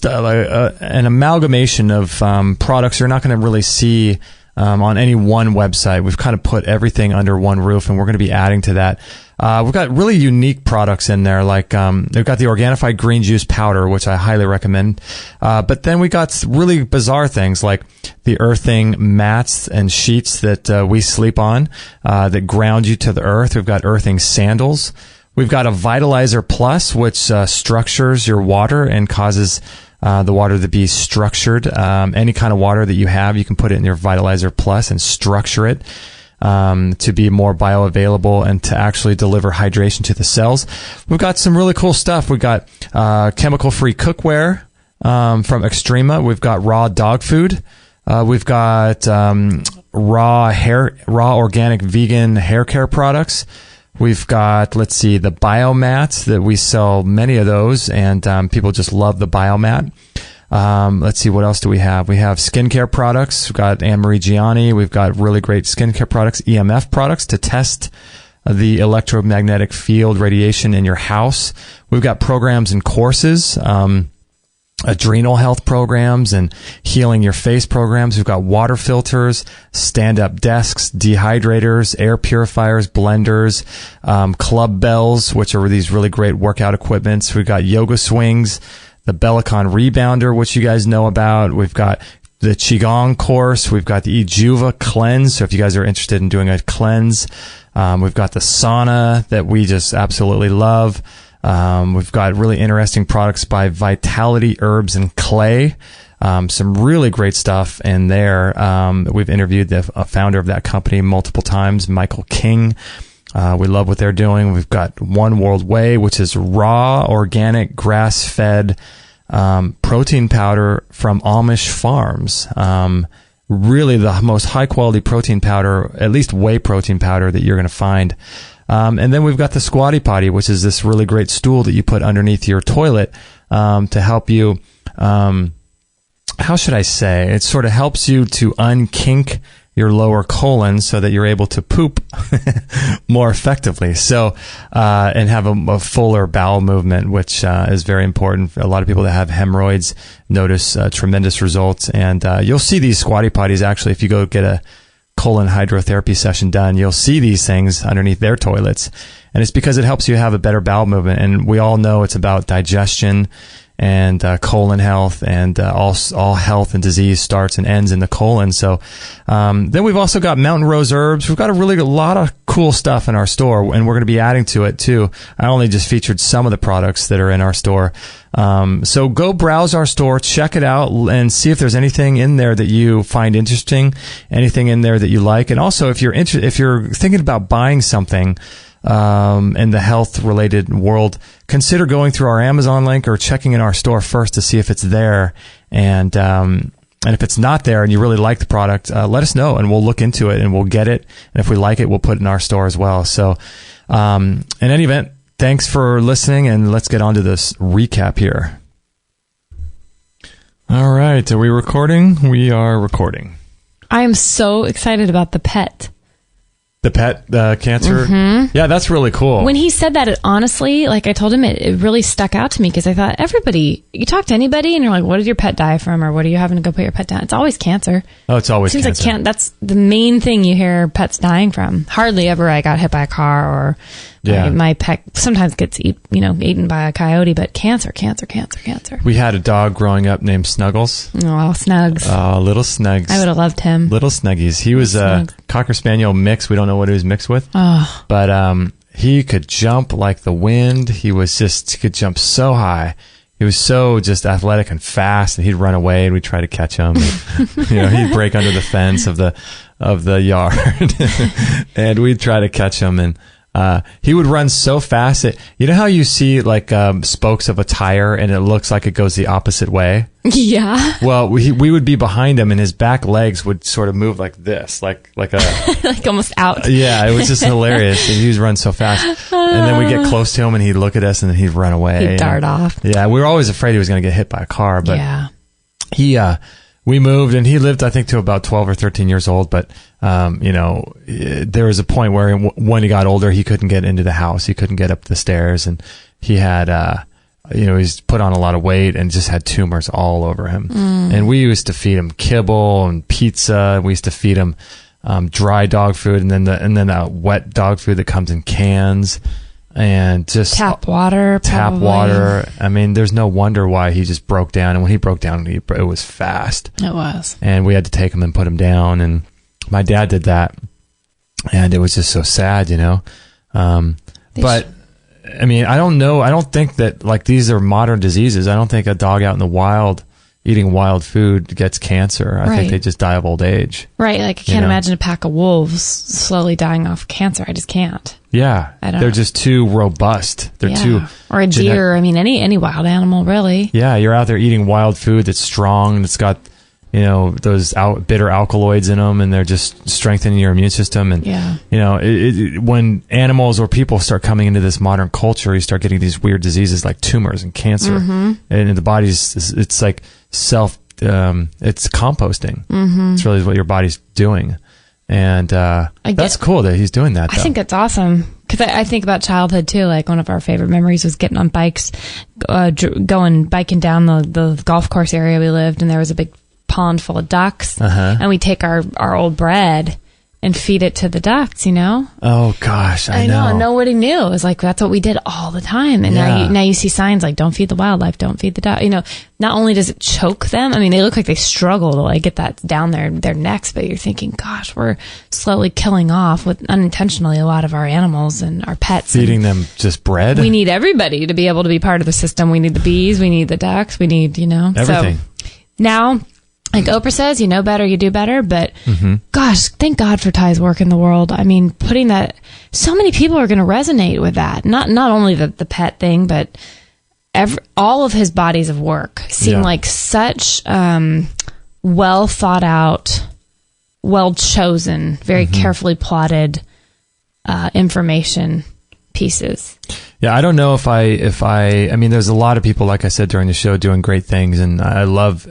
an amalgamation of products you're not going to really see on any one website. We've kind of put everything under one roof, and we're going to be adding to that. We've got really unique products in there, like they've got the Organifi green juice powder, which I highly recommend. But then we got really bizarre things like the earthing mats and sheets that we sleep on that ground you to the earth. We've got earthing sandals. We've got a Vitalizer Plus, which structures your water and causes the water to be structured. Any kind of water that you have, you can put it in your Vitalizer Plus and structure it to be more bioavailable and to actually deliver hydration to the cells. We've got some really cool stuff. We've got chemical-free cookware from Extrema. We've got raw dog food. We've got raw organic vegan hair care products. We've got, the biomats that we sell many of those, and people just love the biomat. What else do we have? We have skincare products. We've got Anne-Marie Gianni. We've got really great skincare products, EMF products to test the electromagnetic field radiation in your house. We've got programs and courses, adrenal health programs and healing your face programs. We've got water filters, stand-up desks, dehydrators, air purifiers, blenders, club bells, which are these really great workout equipments. We've got yoga swings, the Bellicon Rebounder, which you guys know about. We've got the Qigong course. We've got the Ejuva cleanse. So if you guys are interested in doing a cleanse, we've got the sauna that we just absolutely love. We've got really interesting products by Vitality Herbs and Clay. Some really great stuff in there. We've interviewed the founder of that company multiple times, Michael King. We love what they're doing. We've got One World Whey, which is raw, organic, grass-fed protein powder from Amish farms. Really the most high-quality protein powder, at least whey protein powder that you're going to find. And then we've got the Squatty Potty, which is this really great stool that you put underneath your toilet to help you, how should I say? It sort of helps you to unkink your lower colon so that you're able to poop more effectively. So, and have a fuller bowel movement, which is very important. A lot of people that have hemorrhoids notice tremendous results. And you'll see these Squatty Potties, actually, if you go get a colon hydrotherapy session done, you'll see these things underneath their toilets. And it's because it helps you have a better bowel movement. And we all know it's about digestion and colon health, and all health and disease starts and ends in the colon. So then we've also got Mountain Rose Herbs. We've got a lot of cool stuff in our store, and we're going to be adding to it too. I only just featured some of the products that are in our store. So go browse our store, check it out, and see if there's anything in there that you find interesting, anything in there that you like. And also, if you're thinking about buying something in the health-related world, consider going through our Amazon link or checking in our store first to see if it's there. And if it's not there and you really like the product, let us know, and we'll look into it and we'll get it. And if we like it, we'll put it in our store as well. So in any event, thanks for listening, and let's get on to this recap here. All right. Are we recording? We are recording. I am so excited about the pet. The pet cancer? Mm-hmm. Yeah, that's really cool. When he said that, honestly, like I told him, it really stuck out to me, because I thought you talk to anybody and you're like, what did your pet die from, or what are you having to go put your pet down? It's always cancer. Oh, it's always cancer. Seems like that's the main thing you hear pets dying from. Hardly ever I got hit by a car, or my pet sometimes gets eaten by a coyote, but cancer. We had a dog growing up named Snuggles. Oh, Snugs. Oh, little Snugs. I would have loved him. Little Snuggies. He was a Cocker Spaniel mix. We don't know what he was mixed with. Oh. But he could jump like the wind. He could jump so high. He was so just athletic and fast, and he'd run away, and we'd try to catch him. And, he'd break under the fence of the yard, and we'd try to catch him. And he would run so fast. You know how you see like spokes of a tire, and it looks like it goes the opposite way? Yeah. Well, we would be behind him, and his back legs would sort of move like this, like a like almost out. Yeah, it was just hilarious. He would run so fast, and then we'd get close to him, and he'd look at us, and then he'd run away. He'd dart off. Yeah, we were always afraid he was going to get hit by a car, but yeah. we moved, and he lived, I think, to about 12 or 13 years old. But, there was a point where when he got older, he couldn't get into the house. He couldn't get up the stairs, and he had, he's put on a lot of weight and just had tumors all over him. And we used to feed him kibble and pizza. We used to feed him dry dog food, and then that wet dog food that comes in cans, and just tap water. I mean, there's no wonder why he just broke down. And when he broke down, it was fast. It was. And we had to take him and put him down. And my dad did that, and it was just so sad, But I mean, I don't know. I don't think that, like, these are modern diseases. I don't think a dog out in the wild eating wild food gets cancer. I think they just die of old age. Right. Like, I can't imagine a pack of wolves slowly dying off cancer. I just can't. Yeah. They're just too robust. They're too... Or a deer. I mean, any wild animal, really. Yeah. You're out there eating wild food that's strong, that's got, those bitter alkaloids in them, and they're just strengthening your immune system. And, when animals or people start coming into this modern culture, you start getting these weird diseases like tumors and cancer. And the body's, it's like it's composting. It's really what your body's doing. And that's cool that he's doing that, though. I think it's awesome. Because I think about childhood, too. Like, one of our favorite memories was getting on bikes, biking down the golf course area we lived, and there was a big pond full of ducks, and we take our old bread and feed it to the ducks, Oh gosh, I know. And nobody knew. It was like, that's what we did all the time. And now you see signs like, don't feed the wildlife, don't feed the duck. Not only does it choke them, I mean, they look like they struggle to, like, get that down their necks, but you're thinking, gosh, we're slowly killing off unintentionally a lot of our animals and our pets. Feeding them just bread? We need everybody to be able to be part of the system. We need the bees, we need the ducks, we need, everything. So now, like Oprah says, you know better, you do better. But gosh, thank God for Ty's work in the world. I mean, putting that, so many people are going to resonate with that. Not only the pet thing, but all of his bodies of work seem like such well thought out, well chosen, very carefully plotted information pieces. Yeah, I don't know if I mean, there's a lot of people, like I said during the show, doing great things, and I love,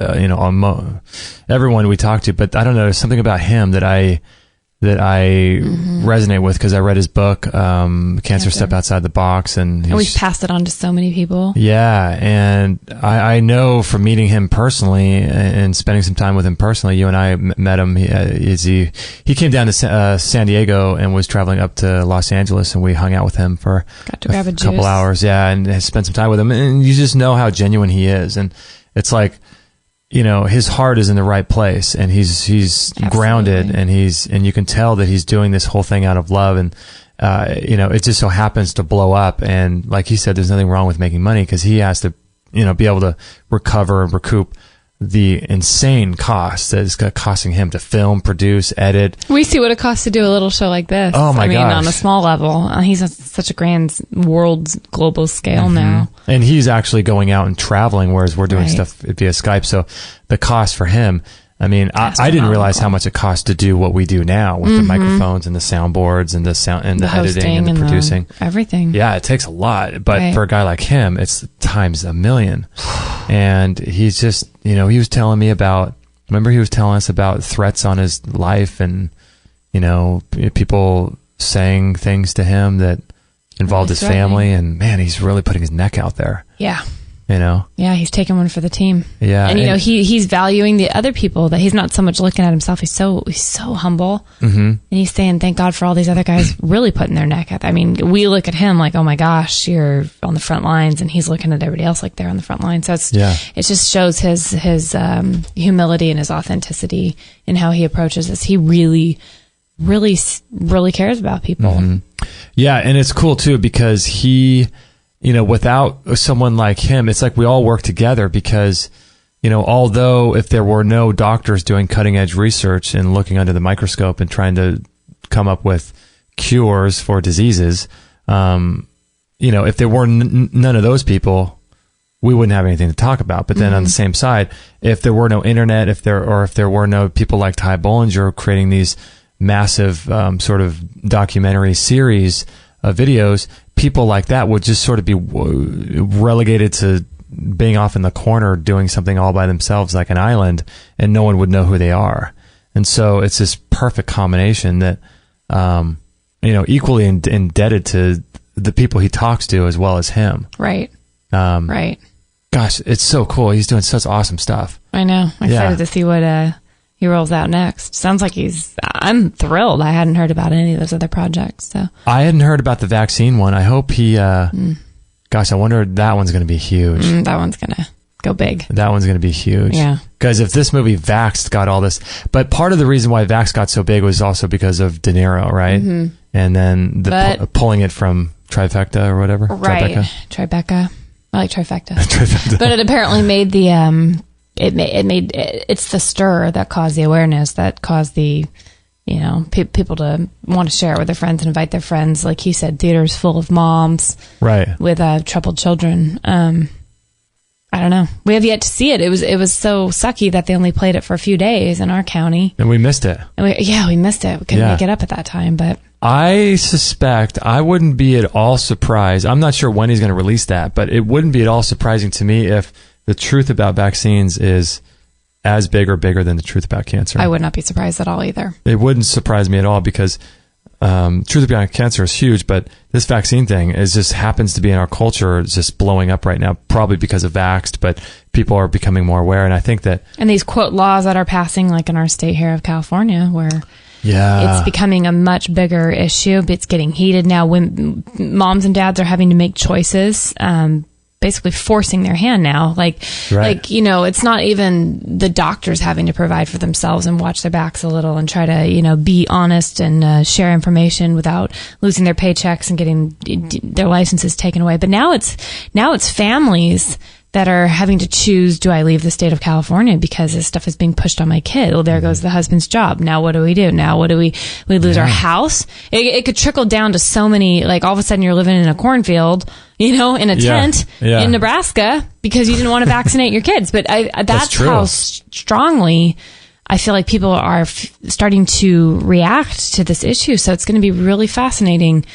everyone we talk to, but I don't know, there's something about him that I resonate with, because I read his book, Cancer Step Outside the Box, and we've passed it on to so many people. Yeah, and I know from meeting him personally and spending some time with him personally, you and I met him. He came down to San Diego and was traveling up to Los Angeles, and we hung out with him for a couple hours. Yeah, and spent some time with him, and you just know how genuine he is, and it's like, his heart is in the right place, and he's grounded, and you can tell that he's doing this whole thing out of love. And, it just so happens to blow up. And like he said, there's nothing wrong with making money, because he has to, be able to recover and recoup the insane costs that it's costing him to film, produce, edit. We see what it costs to do a little show like this. Oh my gosh. On a small level. He's on such a grand world global scale now. And he's actually going out and traveling, whereas we're doing stuff via Skype. So the cost for him, I mean, I didn't realize how much it costs to do what we do now with the microphones and the soundboards and the sound and the editing and the producing. Everything. Yeah, it takes a lot. But for a guy like him, it's times a million. And he's just, he was telling me about, remember he was telling us about threats on his life, and, people saying things to him that involved his family, and man, he's really putting his neck out there. Yeah. Yeah, he's taking one for the team. Yeah. And he's valuing the other people, that he's not so much looking at himself. He's so humble. And he's saying, thank God for all these other guys really putting their neck out. I mean, we look at him like, oh my gosh, you're on the front lines, and he's looking at everybody else like they're on the front line. So it just shows his humility and his authenticity in how he approaches this. He really, really, really cares about people. Yeah. And it's cool too, because he, without someone like him, it's like we all work together, because, although if there were no doctors doing cutting edge research and looking under the microscope and trying to come up with cures for diseases, if there were none of those people, we wouldn't have anything to talk about. But then on the same side, if there were no internet, if there were no people like Ty Bollinger creating these massive sort of documentary series of videos, people like that would just sort of be relegated to being off in the corner doing something all by themselves like an island, and no one would know who they are. And so it's this perfect combination that, equally indebted to the people he talks to as well as him. Right. Right. Gosh, it's so cool. He's doing such awesome stuff. I know. I'm excited to see what he rolls out next. Sounds like I'm thrilled. I hadn't heard about any of those other projects. So I hadn't heard about the vaccine one. I hope he, gosh, I wonder if that one's going to be huge. That one's going to go big. That one's going to be huge. Yeah. Because if this movie Vaxxed got all this, but part of the reason why Vaxxed got so big was also because of De Niro, right? Mm-hmm. And then pulling it from Trifecta or whatever. Right. Tribeca. I like Trifecta. Trifecta. But it apparently made the, it's the stir that caused the awareness, that caused the, people to want to share it with their friends and invite their friends. Like he said, theaters full of moms. Right. With troubled children. I don't know. We have yet to see it. It was so sucky that they only played it for a few days in our county. And we missed it. We missed it. We couldn't make it up at that time, but I suspect I wouldn't be at all surprised. I'm not sure when he's going to release that, but it wouldn't be at all surprising to me if the truth about vaccines is as big or bigger than the truth about cancer. I would not be surprised at all either. It wouldn't surprise me at all because truth about cancer is huge, but this vaccine thing just happens to be in our culture. It's just blowing up right now, probably because of Vaxxed, but people are becoming more aware. And I think that... And these, quote, laws that are passing, like in our state here of California, where... Yeah. It's becoming a much bigger issue. It's getting heated now. When moms and dads are having to make choices, basically forcing their hand now. It's not even the doctors having to provide for themselves and watch their backs a little and try to, be honest and share information without losing their paychecks and getting their licenses taken away. But now it's families that are having to choose, do I leave the state of California because this stuff is being pushed on my kid? Well, there goes the husband's job. Now what do we do? Now what do we lose our house? It could trickle down to so many, like all of a sudden you're living in a cornfield, in a tent in Nebraska because you didn't want to vaccinate your kids. But that's how strongly I feel like people are starting to react to this issue. So it's going to be really fascinating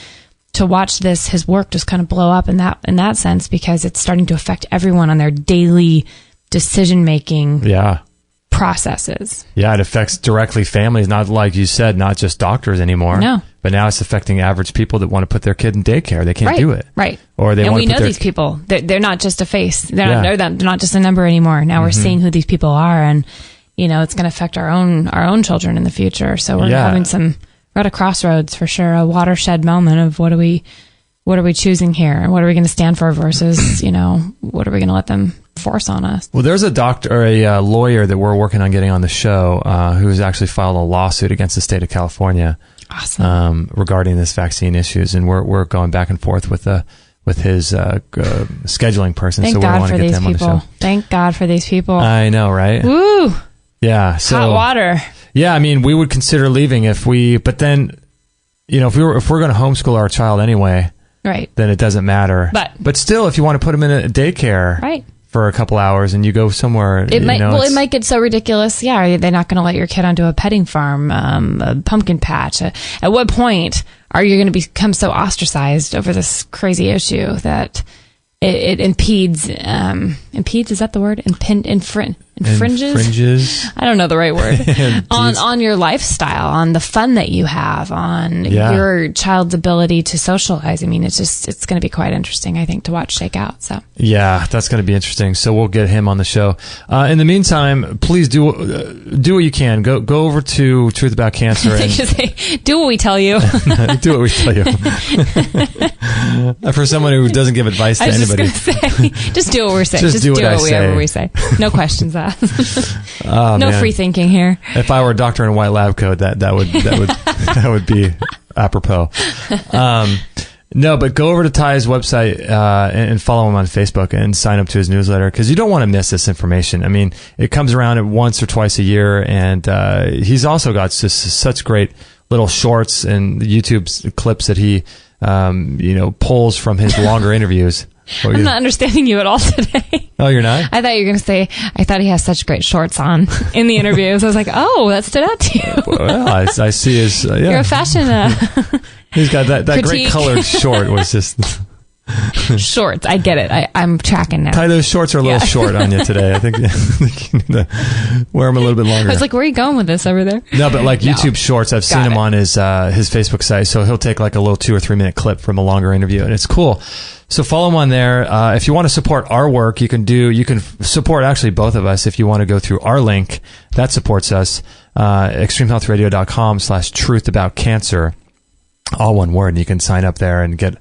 to watch his work just kind of blow up in that sense, because it's starting to affect everyone on their daily decision-making processes. Yeah, it affects directly families, not like you said, not just doctors anymore. No. But now it's affecting average people that want to put their kid in daycare. They can't do it. Right. Or they want to know these people. They're not just a face. They're not just a number anymore. Now we're seeing who these people are, and it's going to affect our own children in the future. So we're having we're at a crossroads for sure, a watershed moment of what are we choosing here, and what are we going to stand for versus what are we going to let them force on us? Well, there's a doctor or a lawyer that we're working on getting on the show who's actually filed a lawsuit against the state of California. Awesome. Regarding this vaccine issues, and we're going back and forth with his scheduling person. Thank God for these people. Thank God for these people. I know, right? Woo! Yeah. So hot water. Yeah, I mean, we would consider leaving but then, if we're going to homeschool our child anyway, right? Then it doesn't matter. But still, if you want to put them in a daycare, right, for a couple hours and you go somewhere, it might get so ridiculous. Yeah, are they not going to let your kid onto a petting farm, a pumpkin patch? At what point are you going to become so ostracized over this crazy issue that it impedes? Is that the word? Infringes? I don't know the right word. on your lifestyle, on the fun that you have, on your child's ability to socialize. I mean, it's going to be quite interesting, I think, to watch shake out. So yeah, that's going to be interesting. So we'll get him on the show. In the meantime, please do what you can. Go over to Truth About Cancer and do what we tell you. Do what we tell you. For someone who doesn't give advice to anybody, just do what we're saying. Just do whatever we say. No questions asked. No free thinking here. If I were a doctor in a white lab coat, that would be apropos. No, but go over to Ty's website and follow him on Facebook and sign up to his newsletter, because you don't want to miss this information. I mean, it comes around once or twice a year, and he's also got just such great little shorts and YouTube clips that he pulls from his longer interviews. I'm not understanding you at all today. Oh, you're not? I thought you were going to say, I thought he has such great shorts on in the interviews. I was like, oh, that stood out to you. Well, I see his... You're a fashion... He's got that great colored short was just... Shorts. I get it. I'm tracking now. Ty, those shorts are a little short on you today. I think you need to wear them a little bit longer. I was like, where are you going with this over there? No, but like YouTube Shorts, I've seen him on his Facebook site. So he'll take like a little 2 or 3 minute clip from a longer interview, and it's cool. So follow him on there. If you want to support our work, you can support actually both of us if you want to go through our link that supports us, extremehealthradio.com/truthaboutcancer, all one word, and you can sign up there and get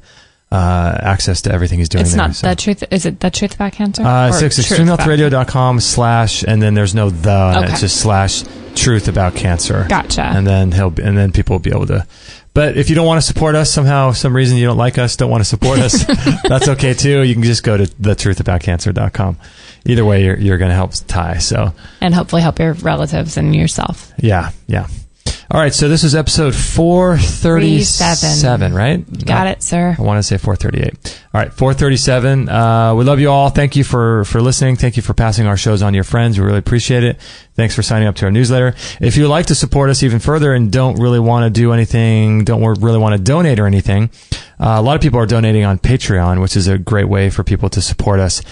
access to everything he's doing. It's there, not the truth. Is it the Truth About Cancer? It's extremehealthradio.com/ and then there's no the. Okay. It's just /Truth About Cancer. Gotcha. And then people will be able to. But if you don't want to support us somehow, some reason you don't like us, don't want to support us, that's okay too. You can just go to thetruthaboutcancer.com. Either way, you're going to help Ty. So. And hopefully help your relatives and yourself. Yeah. All right, so this is episode 437, right? Got it, sir. I want to say 438. All right, 437. We love you all. Thank you for listening. Thank you for passing our shows on to your friends. We really appreciate it. Thanks for signing up to our newsletter. If you would like to support us even further and don't really want to do anything, don't really want to donate or anything, a lot of people are donating on Patreon, which is a great way for people to support us.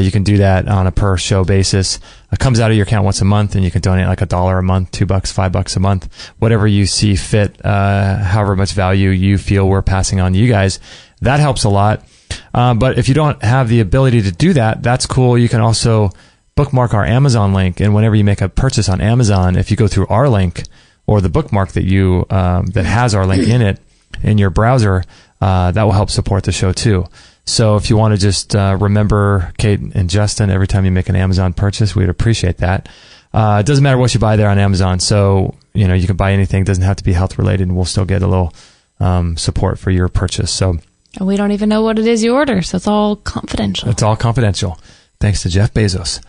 You can do that on a per show basis. It comes out of your account once a month, and you can donate like $1 a month, $2, $5 a month, whatever you see fit, however much value you feel we're passing on to you guys. That helps a lot. But if you don't have the ability to do that, that's cool. You can also bookmark our Amazon link, and whenever you make a purchase on Amazon, if you go through our link or the bookmark that you that has our link in it in your browser, that will help support the show too. So if you want to just remember Kate and Justin every time you make an Amazon purchase, we'd appreciate that. It doesn't matter what you buy there on Amazon. So, you can buy anything. It doesn't have to be health related, and we'll still get a little support for your purchase. So, and we don't even know what it is you order, so it's all confidential. It's all confidential. Thanks to Jeff Bezos.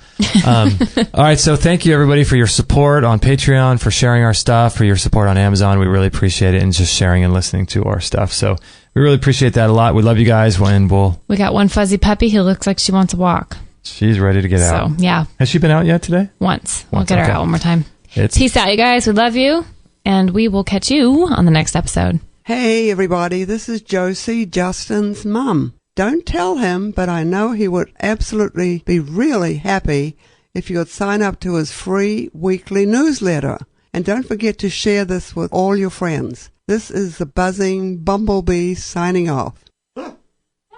All right, so thank you, everybody, for your support on Patreon, for sharing our stuff, for your support on Amazon. We really appreciate it, and just sharing and listening to our stuff. So we really appreciate that a lot. We love you guys. We got one fuzzy puppy who looks like she wants to walk. She's ready to get out. So, yeah. Has she been out yet today? Once. We'll get her out one more time. Peace out, you guys. We love you, and we will catch you on the next episode. Hey, everybody. This is Josie, Justin's mum. Don't tell him, but I know he would absolutely be really happy if you would sign up to his free weekly newsletter. And don't forget to share this with all your friends. This is the buzzing bumblebee signing off. That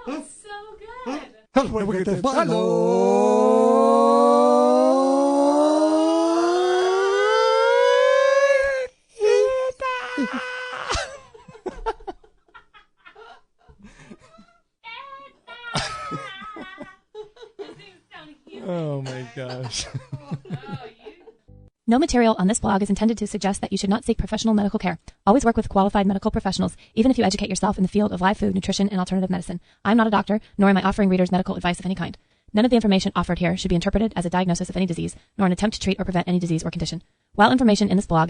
was so good. Oh my gosh. No material on this blog is intended to suggest that you should not seek professional medical care. Always work with qualified medical professionals, even if you educate yourself in the field of live food, nutrition, and alternative medicine. I'm not a doctor, nor am I offering readers medical advice of any kind. None of the information offered here should be interpreted as a diagnosis of any disease, nor an attempt to treat or prevent any disease or condition. While information in this blog is